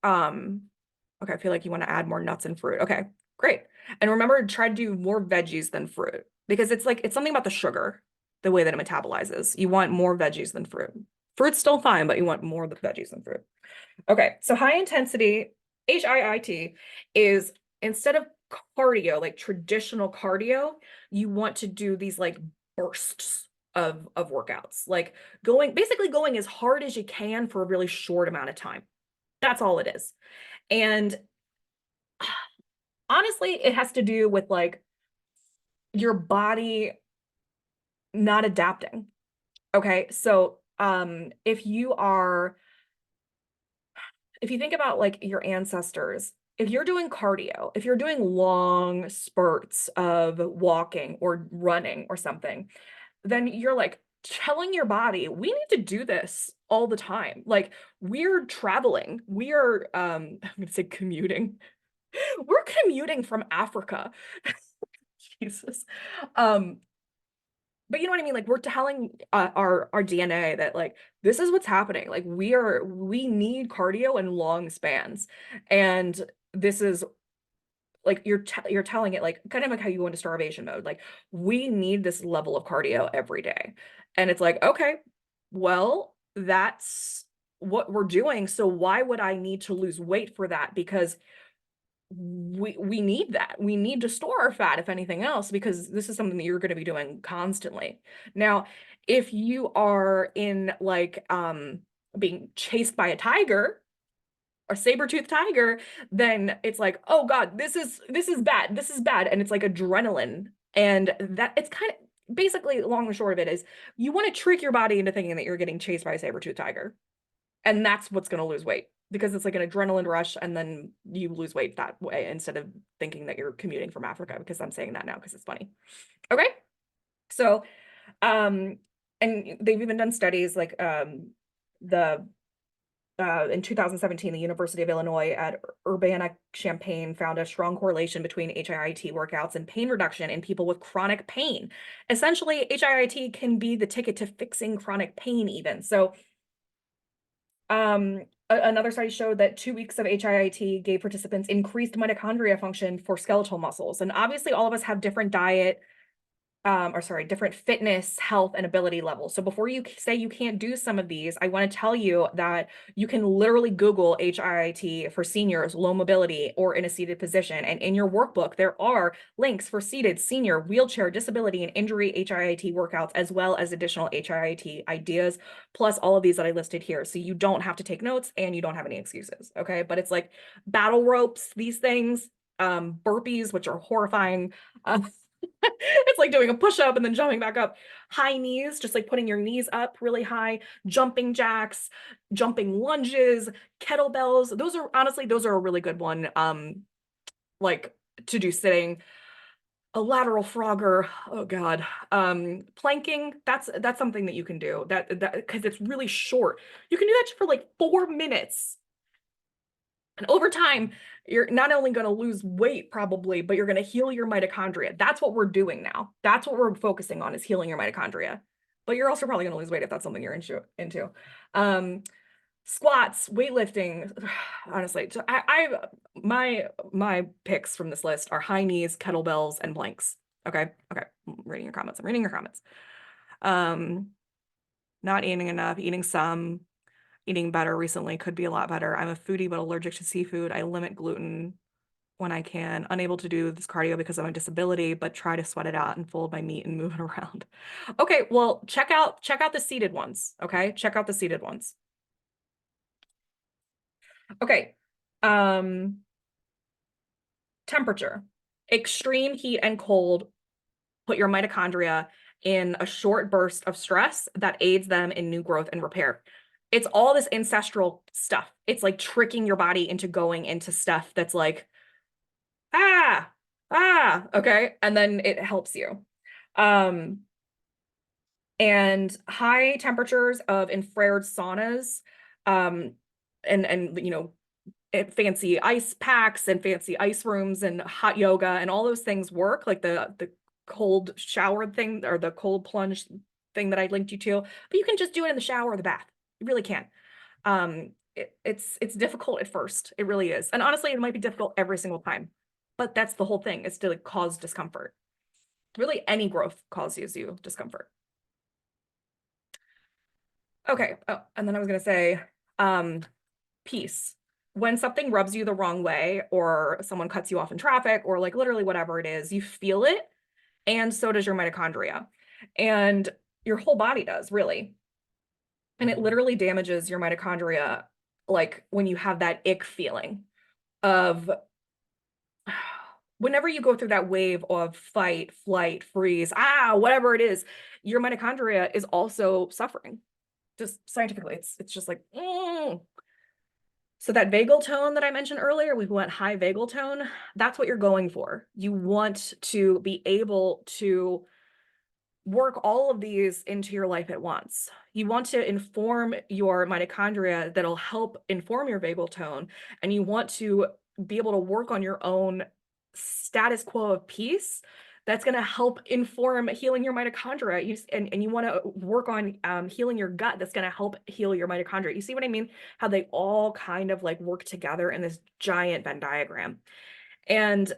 okay, I feel like you want to add more nuts and fruit. Okay, great. And remember, try to do more veggies than fruit because it's something about the sugar, the way that it metabolizes. You want more veggies than fruit. Fruit's still fine, but you want more of the veggies than fruit. Okay, so high intensity, HIIT, is instead of cardio, like traditional cardio, you want to do these like bursts of workouts, like basically going as hard as you can for a really short amount of time. That's all it is. And honestly, it has to do with like your body not adapting. Okay, so if you think about like your ancestors, if you're doing cardio, if you're doing long spurts of walking or running or something, then you're like telling your body, we need to do this all the time. Like we're traveling, we are I'm gonna say commuting. We're commuting from Africa. Jesus. Um, but you know what I mean? Like we're telling our DNA that like this is what's happening. Like we need cardio in long spans, and this is like you're telling it like kind of like how you go into starvation mode. Like we need this level of cardio every day, and it's like okay, well that's what we're doing. So why would I need to lose weight for that? Because we need that. We need to store our fat, if anything else, because this is something that you're going to be doing constantly. Now, if you are in like being chased by a tiger, a saber-toothed tiger, then it's like, oh God, this is bad. This is bad. And it's like adrenaline. And that it's kind of basically long and short of it is you want to trick your body into thinking that you're getting chased by a saber-toothed tiger. And that's what's going to lose weight because it's like an adrenaline rush and then you lose weight that way instead of thinking that you're commuting from Africa, because I'm saying that now because it's funny. Okay. So, um, and they've even done studies like the in 2017, the University of Illinois at Urbana-Champaign found a strong correlation between HIIT workouts and pain reduction in people with chronic pain. Essentially, HIIT can be the ticket to fixing chronic pain even. So another study showed that 2 weeks of HIIT gave participants increased mitochondria function for skeletal muscles. And obviously all of us have different different fitness, health, and ability levels. So before you say you can't do some of these, I want to tell you that you can literally Google HIIT for seniors, low mobility, or in a seated position. And in your workbook, there are links for seated, senior, wheelchair, disability, and injury HIIT workouts, as well as additional HIIT ideas, plus all of these that I listed here. So you don't have to take notes and you don't have any excuses, okay? But it's like battle ropes, these things, burpees, which are horrifying. It's like doing a push-up and then jumping back up. High knees, just like putting your knees up really high, jumping jacks, jumping lunges, kettlebells. Those are a really good one. Like to do sitting. A lateral frogger, oh God. Planking, that's something that you can do. That because it's really short. You can do that for like 4 minutes. And over time, you're not only going to lose weight probably, but you're going to heal your mitochondria. That's what we're doing now. That's what we're focusing on is healing your mitochondria. But you're also probably going to lose weight if that's something you're into. Squats, weightlifting, honestly. So my picks from this list are high knees, kettlebells, and planks. Okay. I'm reading your comments. Not eating enough, eating some. Eating better recently could be a lot better. I'm a foodie, but allergic to seafood. I limit gluten when I can. Unable to do this cardio because of my disability, but try to sweat it out and fold my meat and move it around. Okay, well, check out the seated ones. Okay, check out the seated ones. Okay. Temperature. Extreme heat and cold put your mitochondria in a short burst of stress that aids them in new growth and repair. It's all this ancestral stuff. It's like tricking your body into going into stuff that's like, okay. And then it helps you. And high temperatures of infrared saunas, and fancy ice packs and fancy ice rooms and hot yoga and all those things work, like the cold shower thing or the cold plunge thing that I linked you to, but you can just do it in the shower or the bath. You really can. It's difficult at first. It really is. And honestly, it might be difficult every single time, but that's the whole thing, is to like cause discomfort. Really, any growth causes you discomfort. Okay. Oh, and then I was going to say, peace. When something rubs you the wrong way or someone cuts you off in traffic or like literally whatever it is, you feel it. And so does your mitochondria. And your whole body does, really. And it literally damages your mitochondria, like when you have that ick feeling of whenever you go through that wave of fight, flight, freeze, whatever it is, your mitochondria is also suffering. Just scientifically, it's just like, So that vagal tone that I mentioned earlier, we went high vagal tone. That's what you're going for. You want to be able to work all of these into your life at once. You want to inform your mitochondria that'll help inform your vagal tone, and you want to be able to work on your own status quo of peace that's going to help inform healing your mitochondria. And you want to work on healing your gut that's going to help heal your mitochondria. You see what I mean? How they all kind of like work together in this giant Venn diagram. And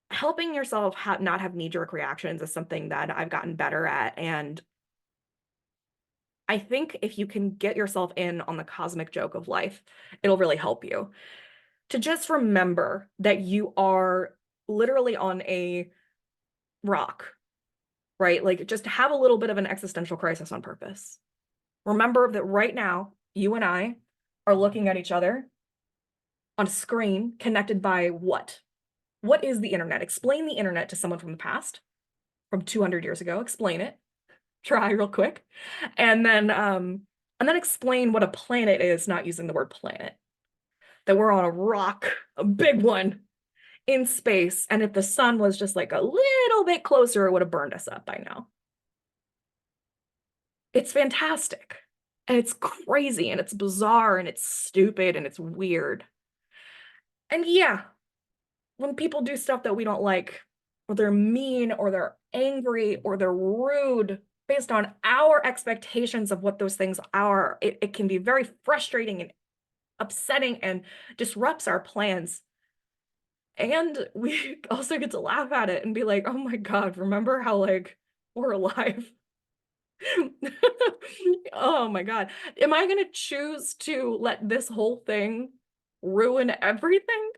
helping yourself not have knee-jerk reactions is something that I've gotten better at. And I think if you can get yourself in on the cosmic joke of life, it'll really help you. to just remember that you are literally on a rock, right? Like just have a little bit of an existential crisis on purpose. Remember that right now, you and I are looking at each other on a screen connected by what? What is the internet? Explain the internet to someone from the past, from 200 years ago. Explain it. Try real quick. And then explain what a planet is, not using the word planet. That we're on a rock, a big one in space. And if the sun was just like a little bit closer, it would have burned us up by now. It's fantastic. And it's crazy and it's bizarre and it's stupid and it's weird. And yeah, when people do stuff that we don't like, or they're mean, or they're angry, or they're rude, based on our expectations of what those things are, it can be very frustrating and upsetting and disrupts our plans. And we also get to laugh at it and be like, oh my God, remember how like we're alive? Oh my God. Am I going to choose to let this whole thing ruin everything?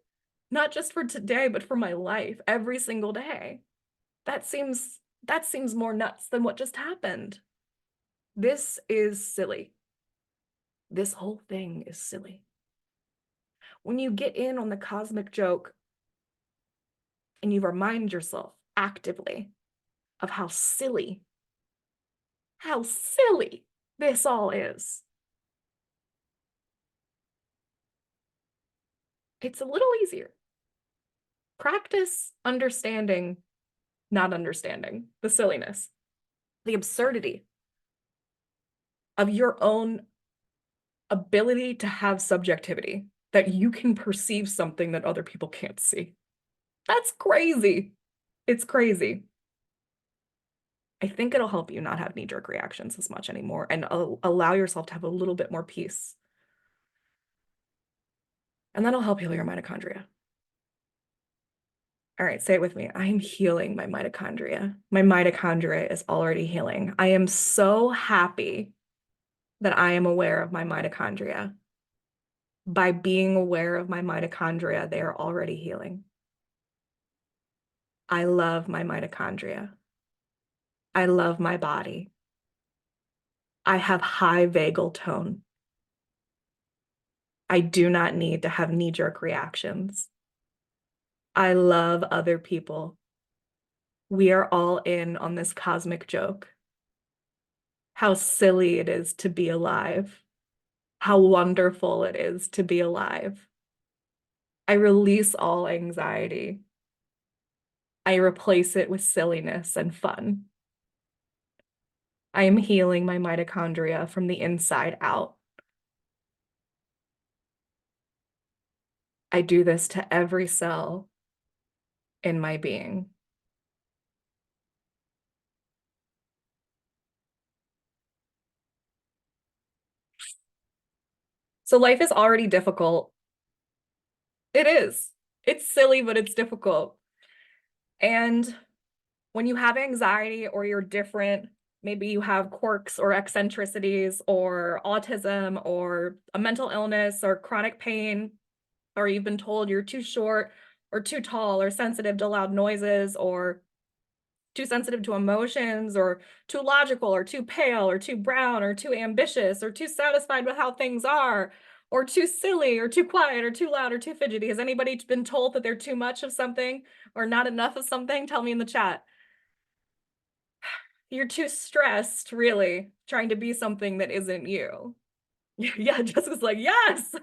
Not just for today, but for my life every single day. That seems more nuts than what just happened. This is silly. This whole thing is silly. When you get in on the cosmic joke and you remind yourself actively of how silly this all is, it's a little easier. Practice understanding, not understanding the silliness, the absurdity of your own ability to have subjectivity, that you can perceive something that other people can't see. That's crazy. It's crazy. I think it'll help you not have knee-jerk reactions as much anymore and allow yourself to have a little bit more peace. And that'll help heal your mitochondria. All right, say it with me. I am healing my mitochondria. My mitochondria is already healing. I am so happy that I am aware of my mitochondria. By being aware of my mitochondria, they are already healing. I love my mitochondria. I love my body. I have high vagal tone. I do not need to have knee-jerk reactions. I love other people. We are all in on this cosmic joke. How silly it is to be alive. How wonderful it is to be alive. I release all anxiety. I replace it with silliness and fun. I am healing my mitochondria from the inside out. I do this to every cell in my being. So life is already difficult. It is. It's silly, but it's difficult. And when you have anxiety or you're different, maybe you have quirks or eccentricities or autism or a mental illness or chronic pain, or you've been told you're too short or too tall or sensitive to loud noises or too sensitive to emotions or too logical or too pale or too brown or too ambitious or too satisfied with how things are or too silly or too quiet or too loud or too fidgety. Has anybody been told that they're too much of something or not enough of something? Tell me in the chat. You're too stressed, really, trying to be something that isn't you. Yeah, Jessica's like, yes.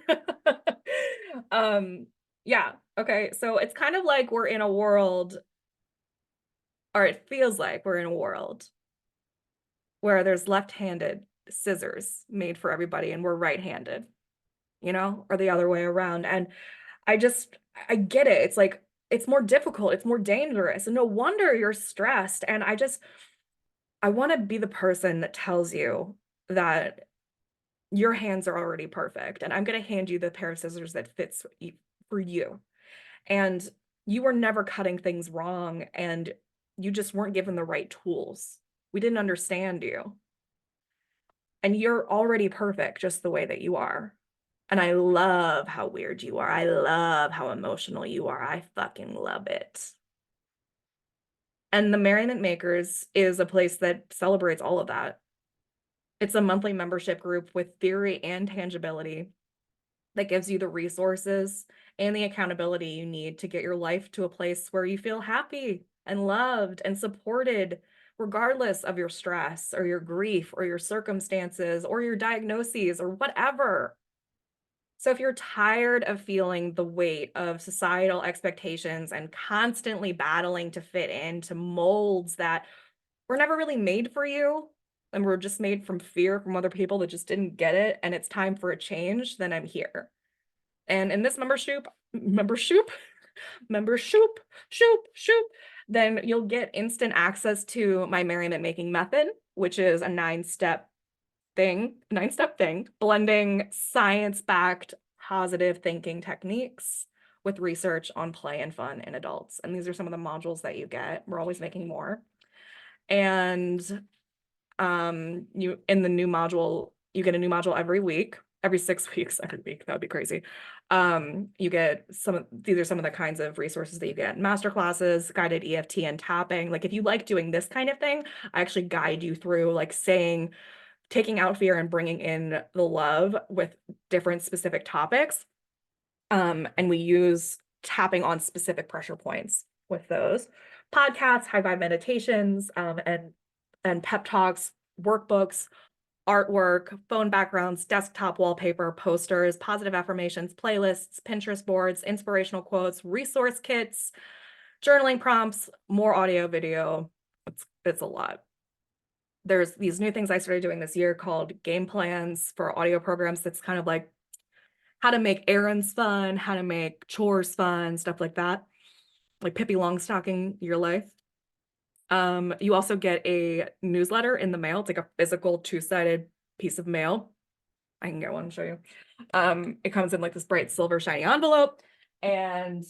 Yeah, okay. So it's kind of like we're in a world, or it feels like we're in a world where there's left-handed scissors made for everybody and we're right-handed, or the other way around. And I get it. It's like, it's more difficult, it's more dangerous, and no wonder you're stressed. And I want to be the person that tells you that your hands are already perfect, and I'm going to hand you the pair of scissors that fits for you. And you were never cutting things wrong, and you just weren't given the right tools. We didn't understand you. And you're already perfect just the way that you are. And I love how weird you are. I love how emotional you are. I fucking love it. And the Merriment Makers is a place that celebrates all of that. It's a monthly membership group with theory and tangibility that gives you the resources and the accountability you need to get your life to a place where you feel happy and loved and supported, regardless of your stress or your grief or your circumstances or your diagnoses or whatever. So if you're tired of feeling the weight of societal expectations and constantly battling to fit into molds that were never really made for you, and were just made from fear from other people that just didn't get it, and it's time for a change, then I'm here. And in this membership, shoop, then you'll get instant access to my merriment making method, which is a nine-step thing, blending science-backed positive thinking techniques with research on play and fun in adults. And these are some of the modules that you get. We're always making more. And you in the new module, you get a new module every week, every 6 weeks, every week. That would be crazy. You get these are some of the kinds of resources that you get: master classes, guided EFT and tapping. Like if you like doing this kind of thing, I actually guide you through like taking out fear and bringing in the love with different specific topics. And we use tapping on specific pressure points with those podcasts, high vibe meditations, and pep talks, workbooks, artwork, phone backgrounds, desktop wallpaper, posters, positive affirmations, playlists, Pinterest boards, inspirational quotes, resource kits, journaling prompts, more audio, video. It's a lot. There's these new things I started doing this year called game plans for audio programs. That's kind of like how to make errands fun, how to make chores fun, stuff like that. Like Pippi Longstocking your life. You also get a newsletter in the mail. It's like a physical two-sided piece of mail. I can get one and show you. It comes in like this bright silver shiny envelope, and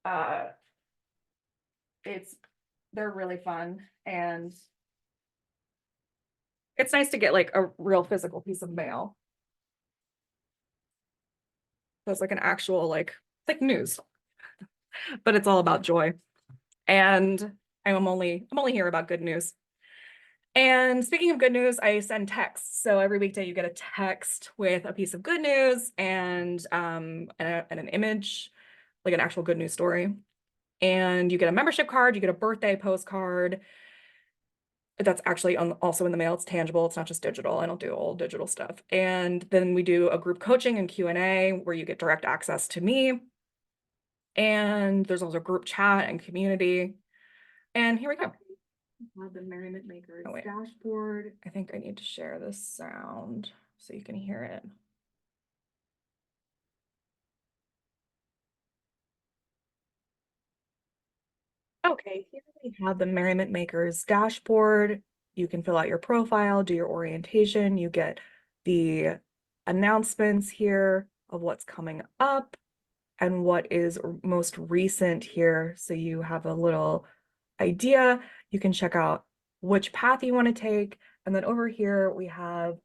they're really fun, and it's nice to get like a real physical piece of mail. So it's like an actual like news, but it's all about joy. And I'm only here about good news. And speaking of good news, I send texts. So every weekday you get a text with a piece of good news and an image, like an actual good news story. And you get a membership card, you get a birthday postcard. That's actually also in the mail. It's tangible. It's not just digital. I don't do all digital stuff. And then we do a group coaching and Q&A where you get direct access to me. And there's also group chat and community. And here we go. The Merriment Makers dashboard. I think I need to share this sound so you can hear it. Okay, here we have the Merriment Makers dashboard. You can fill out your profile, do your orientation. You get the announcements here of what's coming up and what is most recent here. So you have a little idea. You can check out which path you want to take. And then over here, we have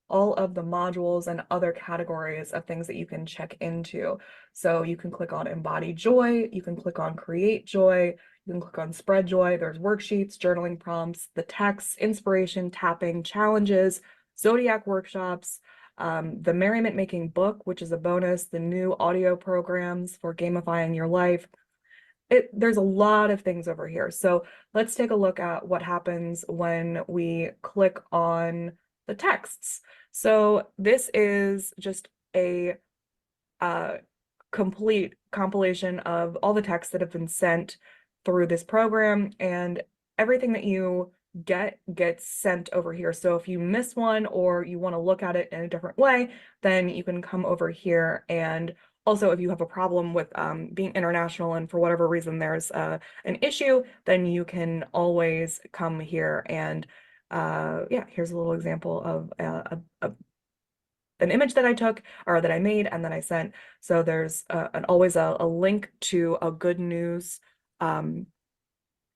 all of the modules and other categories of things that you can check into. So you can click on Embody Joy, you can click on Create Joy, you can click on Spread Joy. There's worksheets, journaling prompts, the text, inspiration, tapping, challenges, Zodiac workshops, the Merriment Making book, which is a bonus, the new audio programs for gamifying your life. There's a lot of things over here. So let's take a look at what happens when we click on the texts. So this is just a complete compilation of all the texts that have been sent through this program, and everything that you gets sent over here. So if you miss one or you want to look at it in a different way, then you can come over here. And also, if you have a problem with being international and for whatever reason there's an issue, then you can always come here. And yeah, here's a little example of an image that I took or that I made and then I sent. So there's always a link to a good news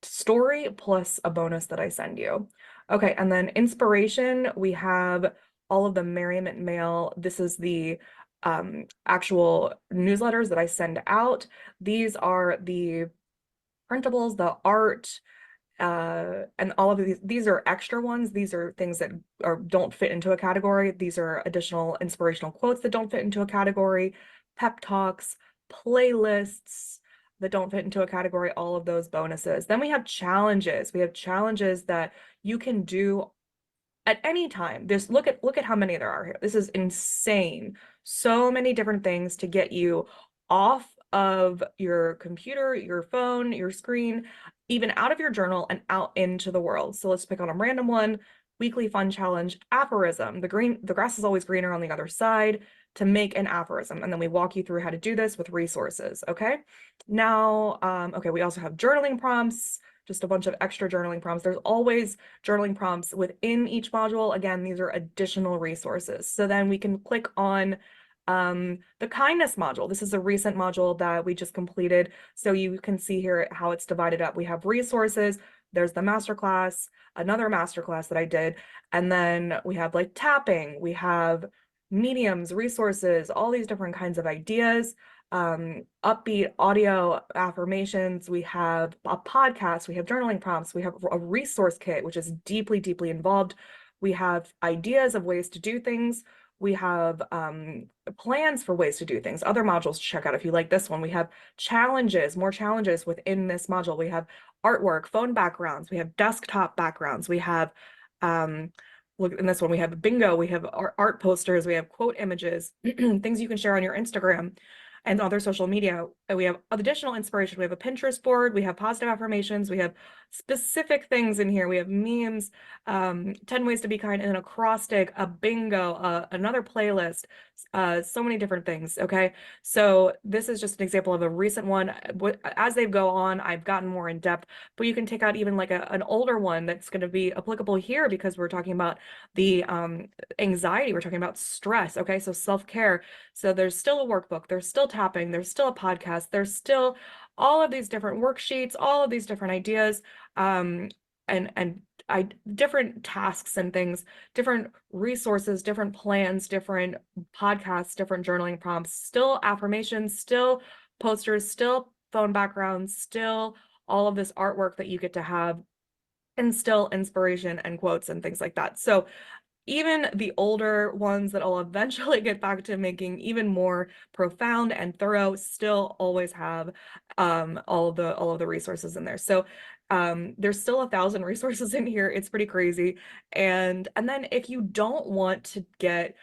story plus a bonus that I send you. Okay, and then inspiration, we have all of the Merriment Mail. This is the actual newsletters that I send out. These are the printables, the art, and all of these are extra ones. These are things that don't fit into a category. These are additional inspirational quotes that don't fit into a category, pep talks, playlists that don't fit into a category, all of those bonuses. Then we have challenges. We have challenges that you can do at any time. There's look at how many there are here. This is insane. So many different things to get you off of your computer, your phone, your screen, even out of your journal and out into the world. So let's pick on a random one. Weekly fun challenge, aphorism. The grass is always greener on the other side, to make an aphorism. And then we walk you through how to do this with resources. Okay. Now, okay, we also have journaling prompts, just a bunch of extra journaling prompts. There's always journaling prompts within each module. Again, these are additional resources. So then we can click on the kindness module. This is a recent module that we just completed. So you can see here how it's divided up. We have resources, there's the masterclass, another masterclass that I did, and then we have like tapping, we have mediums, resources, all these different kinds of ideas, upbeat audio affirmations, we have a podcast, we have journaling prompts, we have a resource kit, which is deeply, deeply involved. We have ideas of ways to do things. We have plans for ways to do things, other modules to check out if you like this one. We have challenges, more challenges within this module. We have artwork, phone backgrounds, we have desktop backgrounds, we have look in this one, we have bingo, we have art posters, we have quote images, things you can share on your Instagram and other social media. And we have additional inspiration. We have a Pinterest board, we have positive affirmations, we have specific things in here. We have memes, 10 ways to be kind, and an acrostic, a bingo, another playlist, so many different things. Okay. So this is just an example of a recent one. As they go on, I've gotten more in depth, but you can take out even like an older one that's going to be applicable here because we're talking about the anxiety, we're talking about stress. Okay. So self-care. So there's still a workbook, there's still tapping, there's still a podcast, there's still all of these different worksheets, all of these different ideas, and different tasks and things, different resources, different plans, different podcasts, different journaling prompts, still affirmations, still posters, still phone backgrounds, still all of this artwork that you get to have, and still inspiration and quotes and things like that. So even the older ones that I'll eventually get back to making even more profound and thorough still always have all of the resources in there. So there's still 1,000 resources in here. It's pretty crazy. And then if you don't want to get,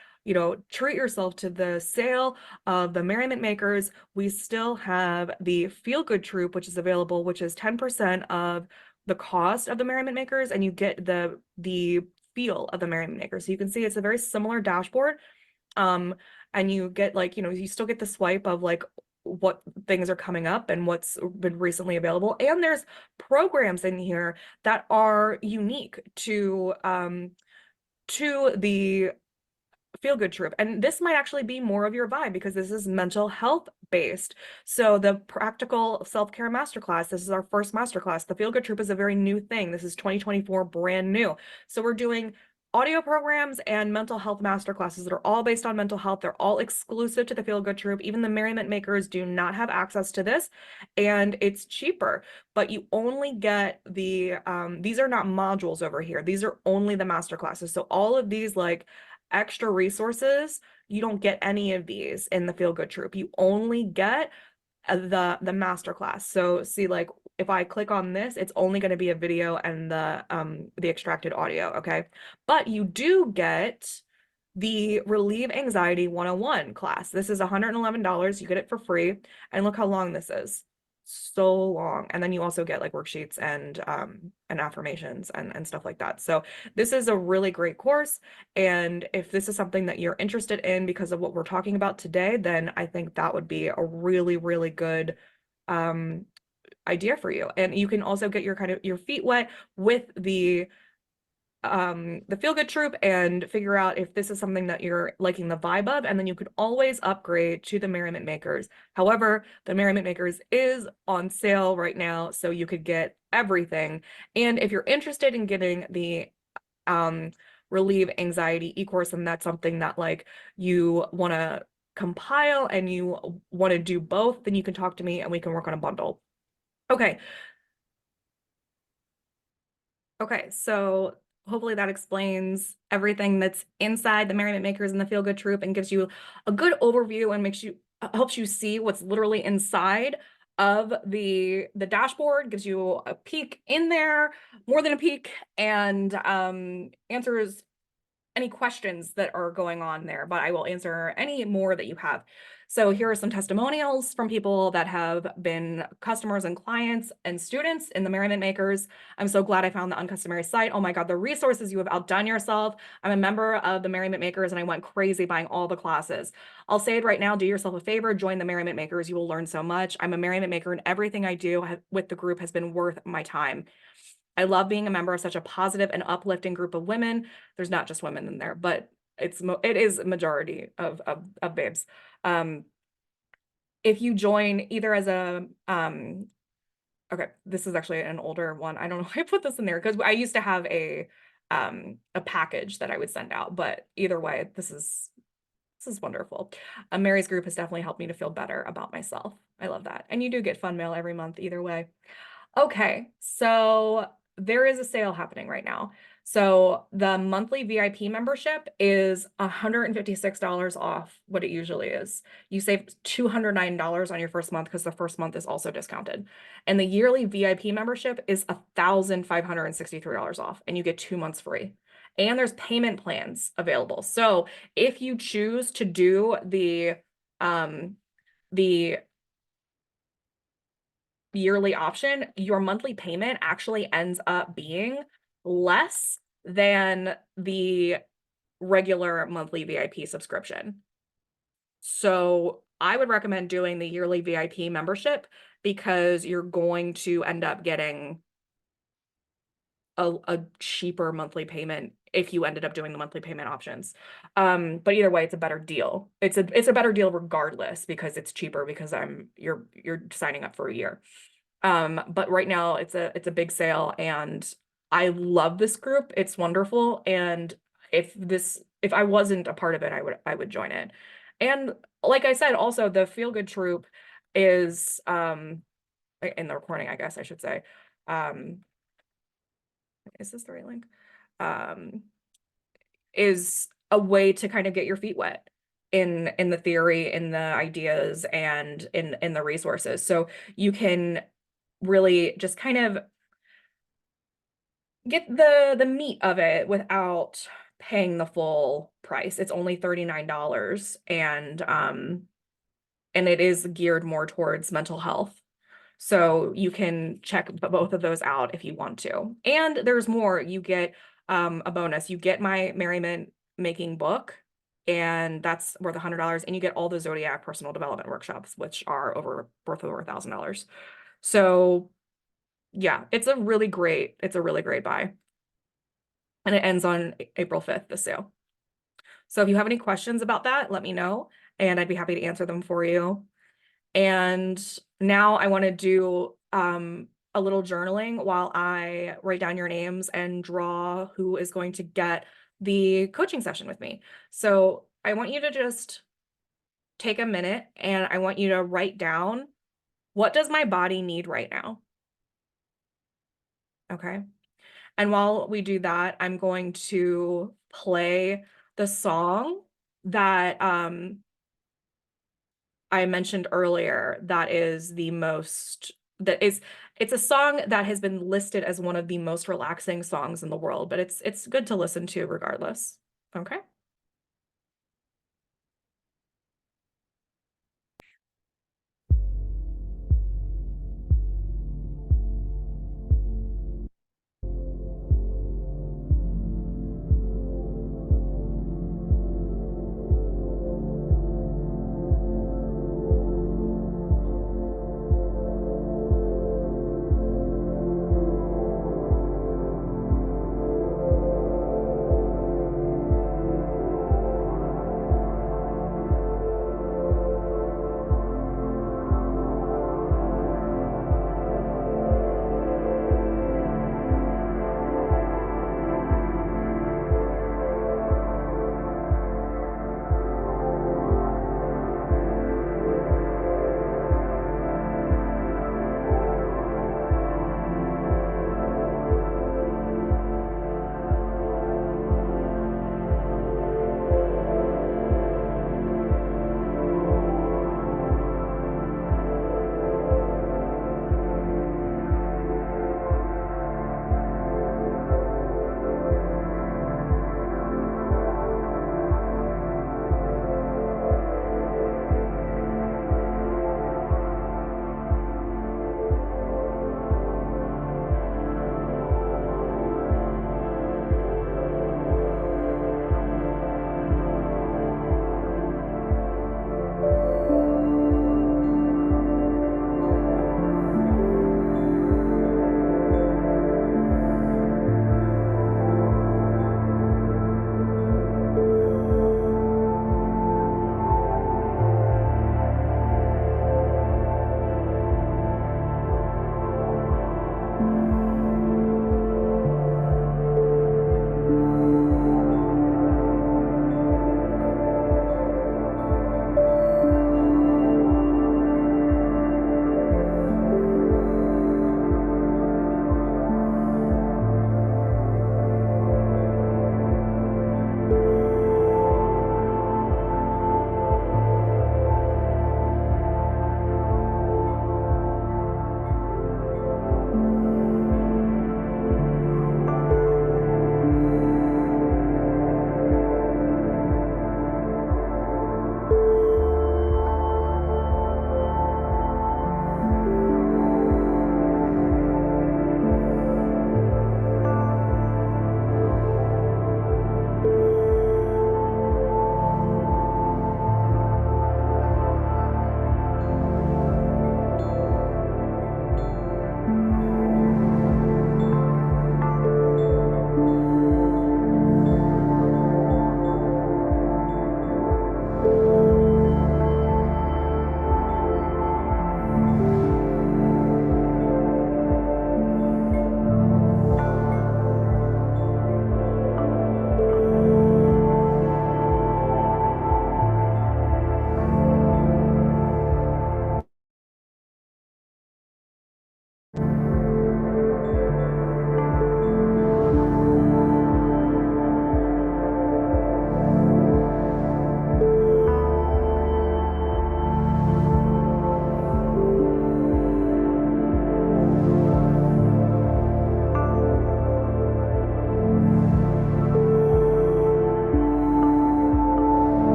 treat yourself to the sale of the Merriment Makers, we still have the Feel Good Troop, which is available, which is 10% of the cost of the Merriment Makers, and you get the feel of the Merriment Maker. So you can see it's a very similar dashboard. And you get like, you still get the swipe of like what things are coming up and what's been recently available. And there's programs in here that are unique to the Feel Good Troop. And this might actually be more of your vibe because this is mental health based. So the practical self-care masterclass, this is our first masterclass. The Feel Good Troop is a very new thing. This is 2024, brand new. So we're doing audio programs and mental health masterclasses that are all based on mental health. They're all exclusive to the Feel Good Troop. Even the Merriment Makers do not have access to this, and it's cheaper, but you only get the, these are not modules over here. These are only the masterclasses. So all of these like extra resources, you don't get any of these in the Feel Good Troop. You only get the masterclass. So see, like if I click on this, it's only going to be a video and the extracted audio. Okay. But you do get the Relieve Anxiety 101 class. This is $111. You get it for free. And look how long this is. So long. And then you also get like worksheets and affirmations and stuff like that. So this is a really great course. And if this is something that you're interested in because of what we're talking about today, then I think that would be a really, really good idea for you. And you can also get your feet wet with the Feel Good Troop and figure out if this is something that you're liking the vibe of, and then you could always upgrade to the Merriment Makers. However, the Merriment Makers is on sale right now, so you could get everything. And if you're interested in getting the Relieve Anxiety e-course, and that's something that like you want to compile and you want to do both, then you can talk to me and we can work on a bundle. Okay. Okay, so hopefully that explains everything that's inside the Merriment Makers and the Feel Good Troop and gives you a good overview and makes you helps you see what's literally inside of the dashboard, gives you a peek in there, more than a peek, and answers any questions that are going on there, but I will answer any more that you have. So here are some testimonials from people that have been customers and clients and students in the Merriment Makers. I'm so glad I found the uncustomary site. Oh my God, the resources, you have outdone yourself. I'm a member of the Merriment Makers and I went crazy buying all the classes. I'll say it right now, do yourself a favor, join the Merriment Makers. You will learn so much. I'm a Merriment Maker and everything I do with the group has been worth my time. I love being a member of such a positive and uplifting group of women. There's not just women in there, but it is a majority of babes. If you join either as a okay, this is actually an older one. I don't know why I put this in there because I used to have a package that I would send out, but either way, this is wonderful. Mary's group has definitely helped me to feel better about myself. I love that. And you do get fun mail every month either way. Okay, so there is a sale happening right now. So the monthly VIP membership is $156 off what it usually is. You save $209 on your first month because the first month is also discounted. And the yearly VIP membership is $1,563 off, and you get 2 months free. And there's payment plans available. So if you choose to do the yearly option, your monthly payment actually ends up being less than the regular monthly VIP subscription. So I would recommend doing the yearly VIP membership because you're going to end up getting a cheaper monthly payment if you ended up doing the monthly payment options. But either way, it's a better deal. It's a better deal regardless because it's cheaper because you're signing up for a year. But right now it's a big sale and I love this group. It's wonderful. And if I wasn't a part of it, I would join it. And like I said, also the Feel Good Troop is in the recording, I guess I should say. Is this the right link? Is a way to kind of get your feet wet in the theory, in the ideas, and in the resources. So you can really just kind of get the meat of it without paying the full price. It's only $39 and it is geared more towards mental health. So you can check both of those out if you want to. And there's more. You get a bonus. You get my Merriment Making book, and that's worth $100. And you get all the Zodiac personal development workshops, which are worth over $1,000. So yeah, it's a really great buy. And it ends on April 5th, the sale. So if you have any questions about that, let me know, and I'd be happy to answer them for you. And now I want to do a little journaling while I write down your names and draw who is going to get the coaching session with me. So I want you to just take a minute and I want you to write down, what does my body need right now? Okay. And while we do that, I'm going to play the song that I mentioned earlier, it's a song that has been listed as one of the most relaxing songs in the world, but it's good to listen to regardless. Okay.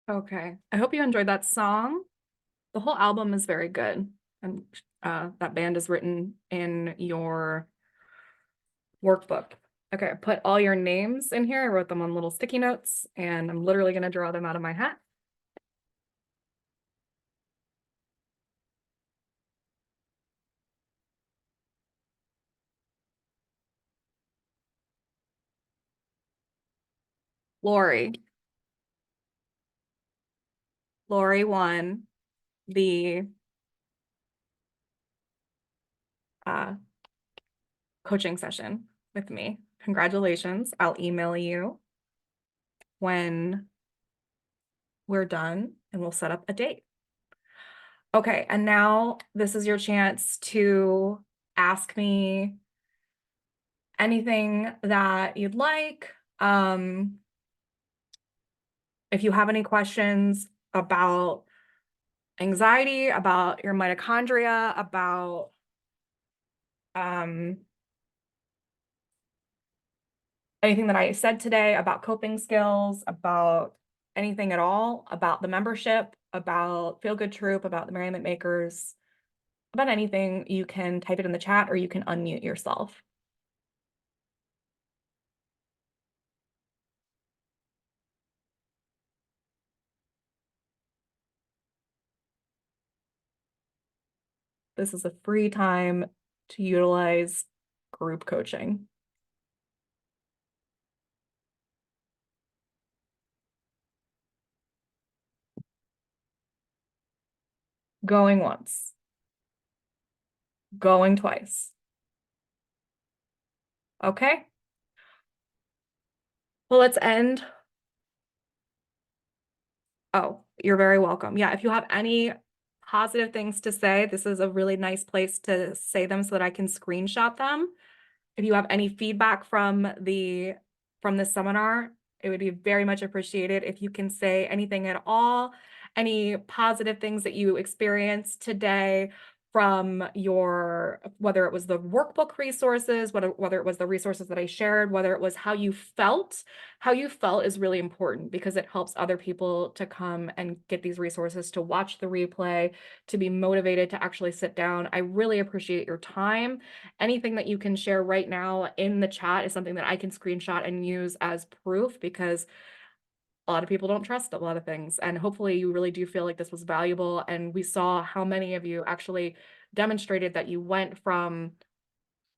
Okay. I hope you enjoyed that song. The whole album is very good. And that band is written in your workbook. Okay, I put all your names in here. I wrote them on little sticky notes, and I'm literally going to draw them out of my hat. Lori. Lori won the uh, coaching session with me. Congratulations. I'll email you when we're done and we'll set up a date. Okay, and now this is your chance to ask me anything that you'd like. If you have any questions about anxiety, about your mitochondria, about um, anything that I said today, about coping skills, about anything at all, about the membership, about Feel Good Troop, about the Merriment Makers, about anything, you can type it in the chat or you can unmute yourself. This is a free time to utilize group coaching. Going once, going twice. Okay. Well, let's end. Oh, you're very welcome. Yeah, if you have any positive things to say, this is a really nice place to say them so that I can screenshot them. If you have any feedback from this seminar, it would be very much appreciated if you can say anything at all, any positive things that you experienced today from whether it was the workbook resources, whether it was the resources that I shared, whether it was how you felt. How you felt is really important because it helps other people to come and get these resources, to watch the replay, to be motivated to actually sit down. I really appreciate your time. Anything that you can share right now in the chat is something that I can screenshot and use as proof, because a lot of people don't trust a lot of things. And hopefully you really do feel like this was valuable. And we saw how many of you actually demonstrated that you went from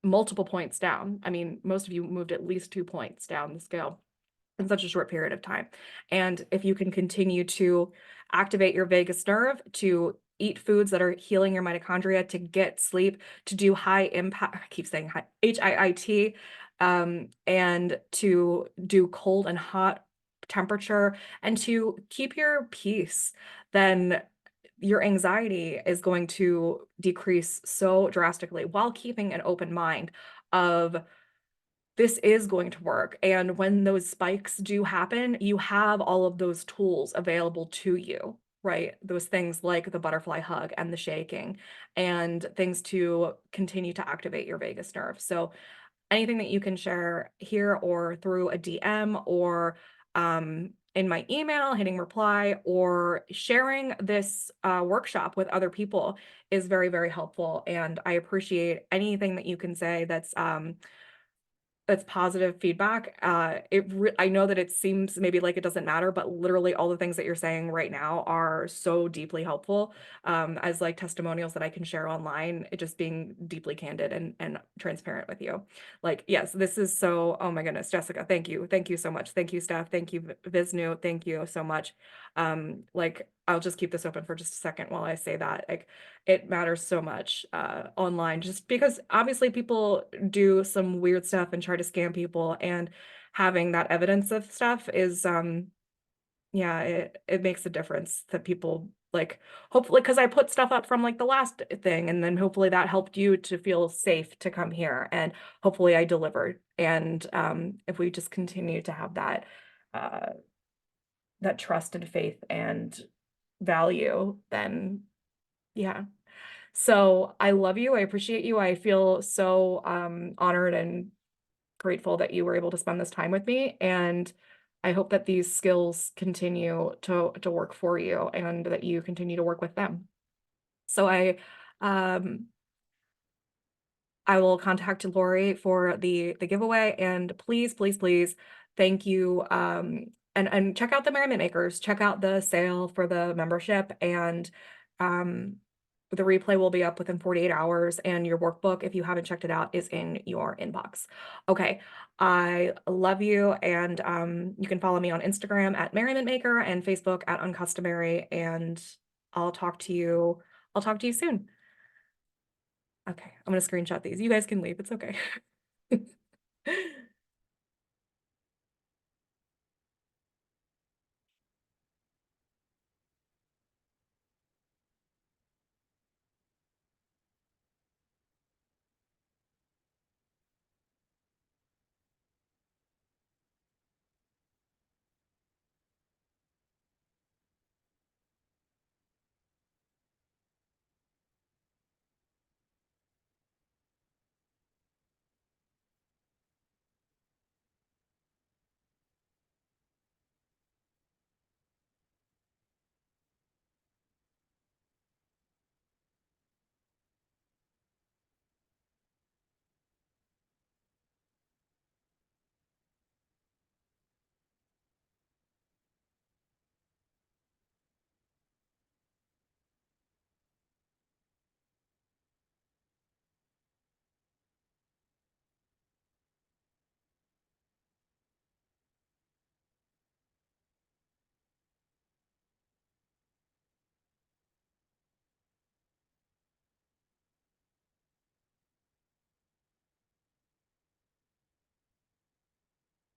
multiple points down. I mean, most of you moved at least 2 points down the scale in such a short period of time. And if you can continue to activate your vagus nerve, to eat foods that are healing your mitochondria, to get sleep, to do high impact, I keep saying high, HIIT, and to do cold and hot temperature, and to keep your peace, then your anxiety is going to decrease so drastically while keeping an open mind of this is going to work. And when those spikes do happen, you have all of those tools available to you, right? Those things like the butterfly hug and the shaking and things to continue to activate your vagus nerve. So anything that you can share here or through a DM or in my email, hitting reply or sharing this workshop with other people is very, very helpful. And I appreciate anything that you can say that's positive feedback. I know that it seems maybe like it doesn't matter, but literally all the things that you're saying right now are so deeply helpful, as like testimonials that I can share online, it just being deeply candid and transparent with you. Like, yes, this is so, oh my goodness, Jessica, thank you. Thank you so much. Thank you, Steph. Thank you, Visnu. Thank you so much. Like, I'll just keep this open for just a second while I say that. Like, it matters so much online, just because obviously people do some weird stuff and try to scam people, and having that evidence of stuff is yeah, it makes a difference that people like, hopefully, because I put stuff up from like the last thing, and then hopefully that helped you to feel safe to come here, and hopefully I delivered. And if we just continue to have uh that trust and faith and value, then yeah. So I love you. I appreciate you. I feel so honored and grateful that you were able to spend this time with me. And I hope that these skills continue to work for you and that you continue to work with them. So um I will contact Lori for the giveaway, and please, please, please, thank you. And check out the Merriment Makers. Check out the sale for the membership, and um, the replay will be up within 48 hours. And your workbook, if you haven't checked it out, is in your inbox. Okay, I love you, and you can follow me on Instagram at Merriment Maker and Facebook at Uncustomary. And I'll talk to you. I'll talk to you soon. Okay, I'm gonna screenshot these. You guys can leave. It's okay.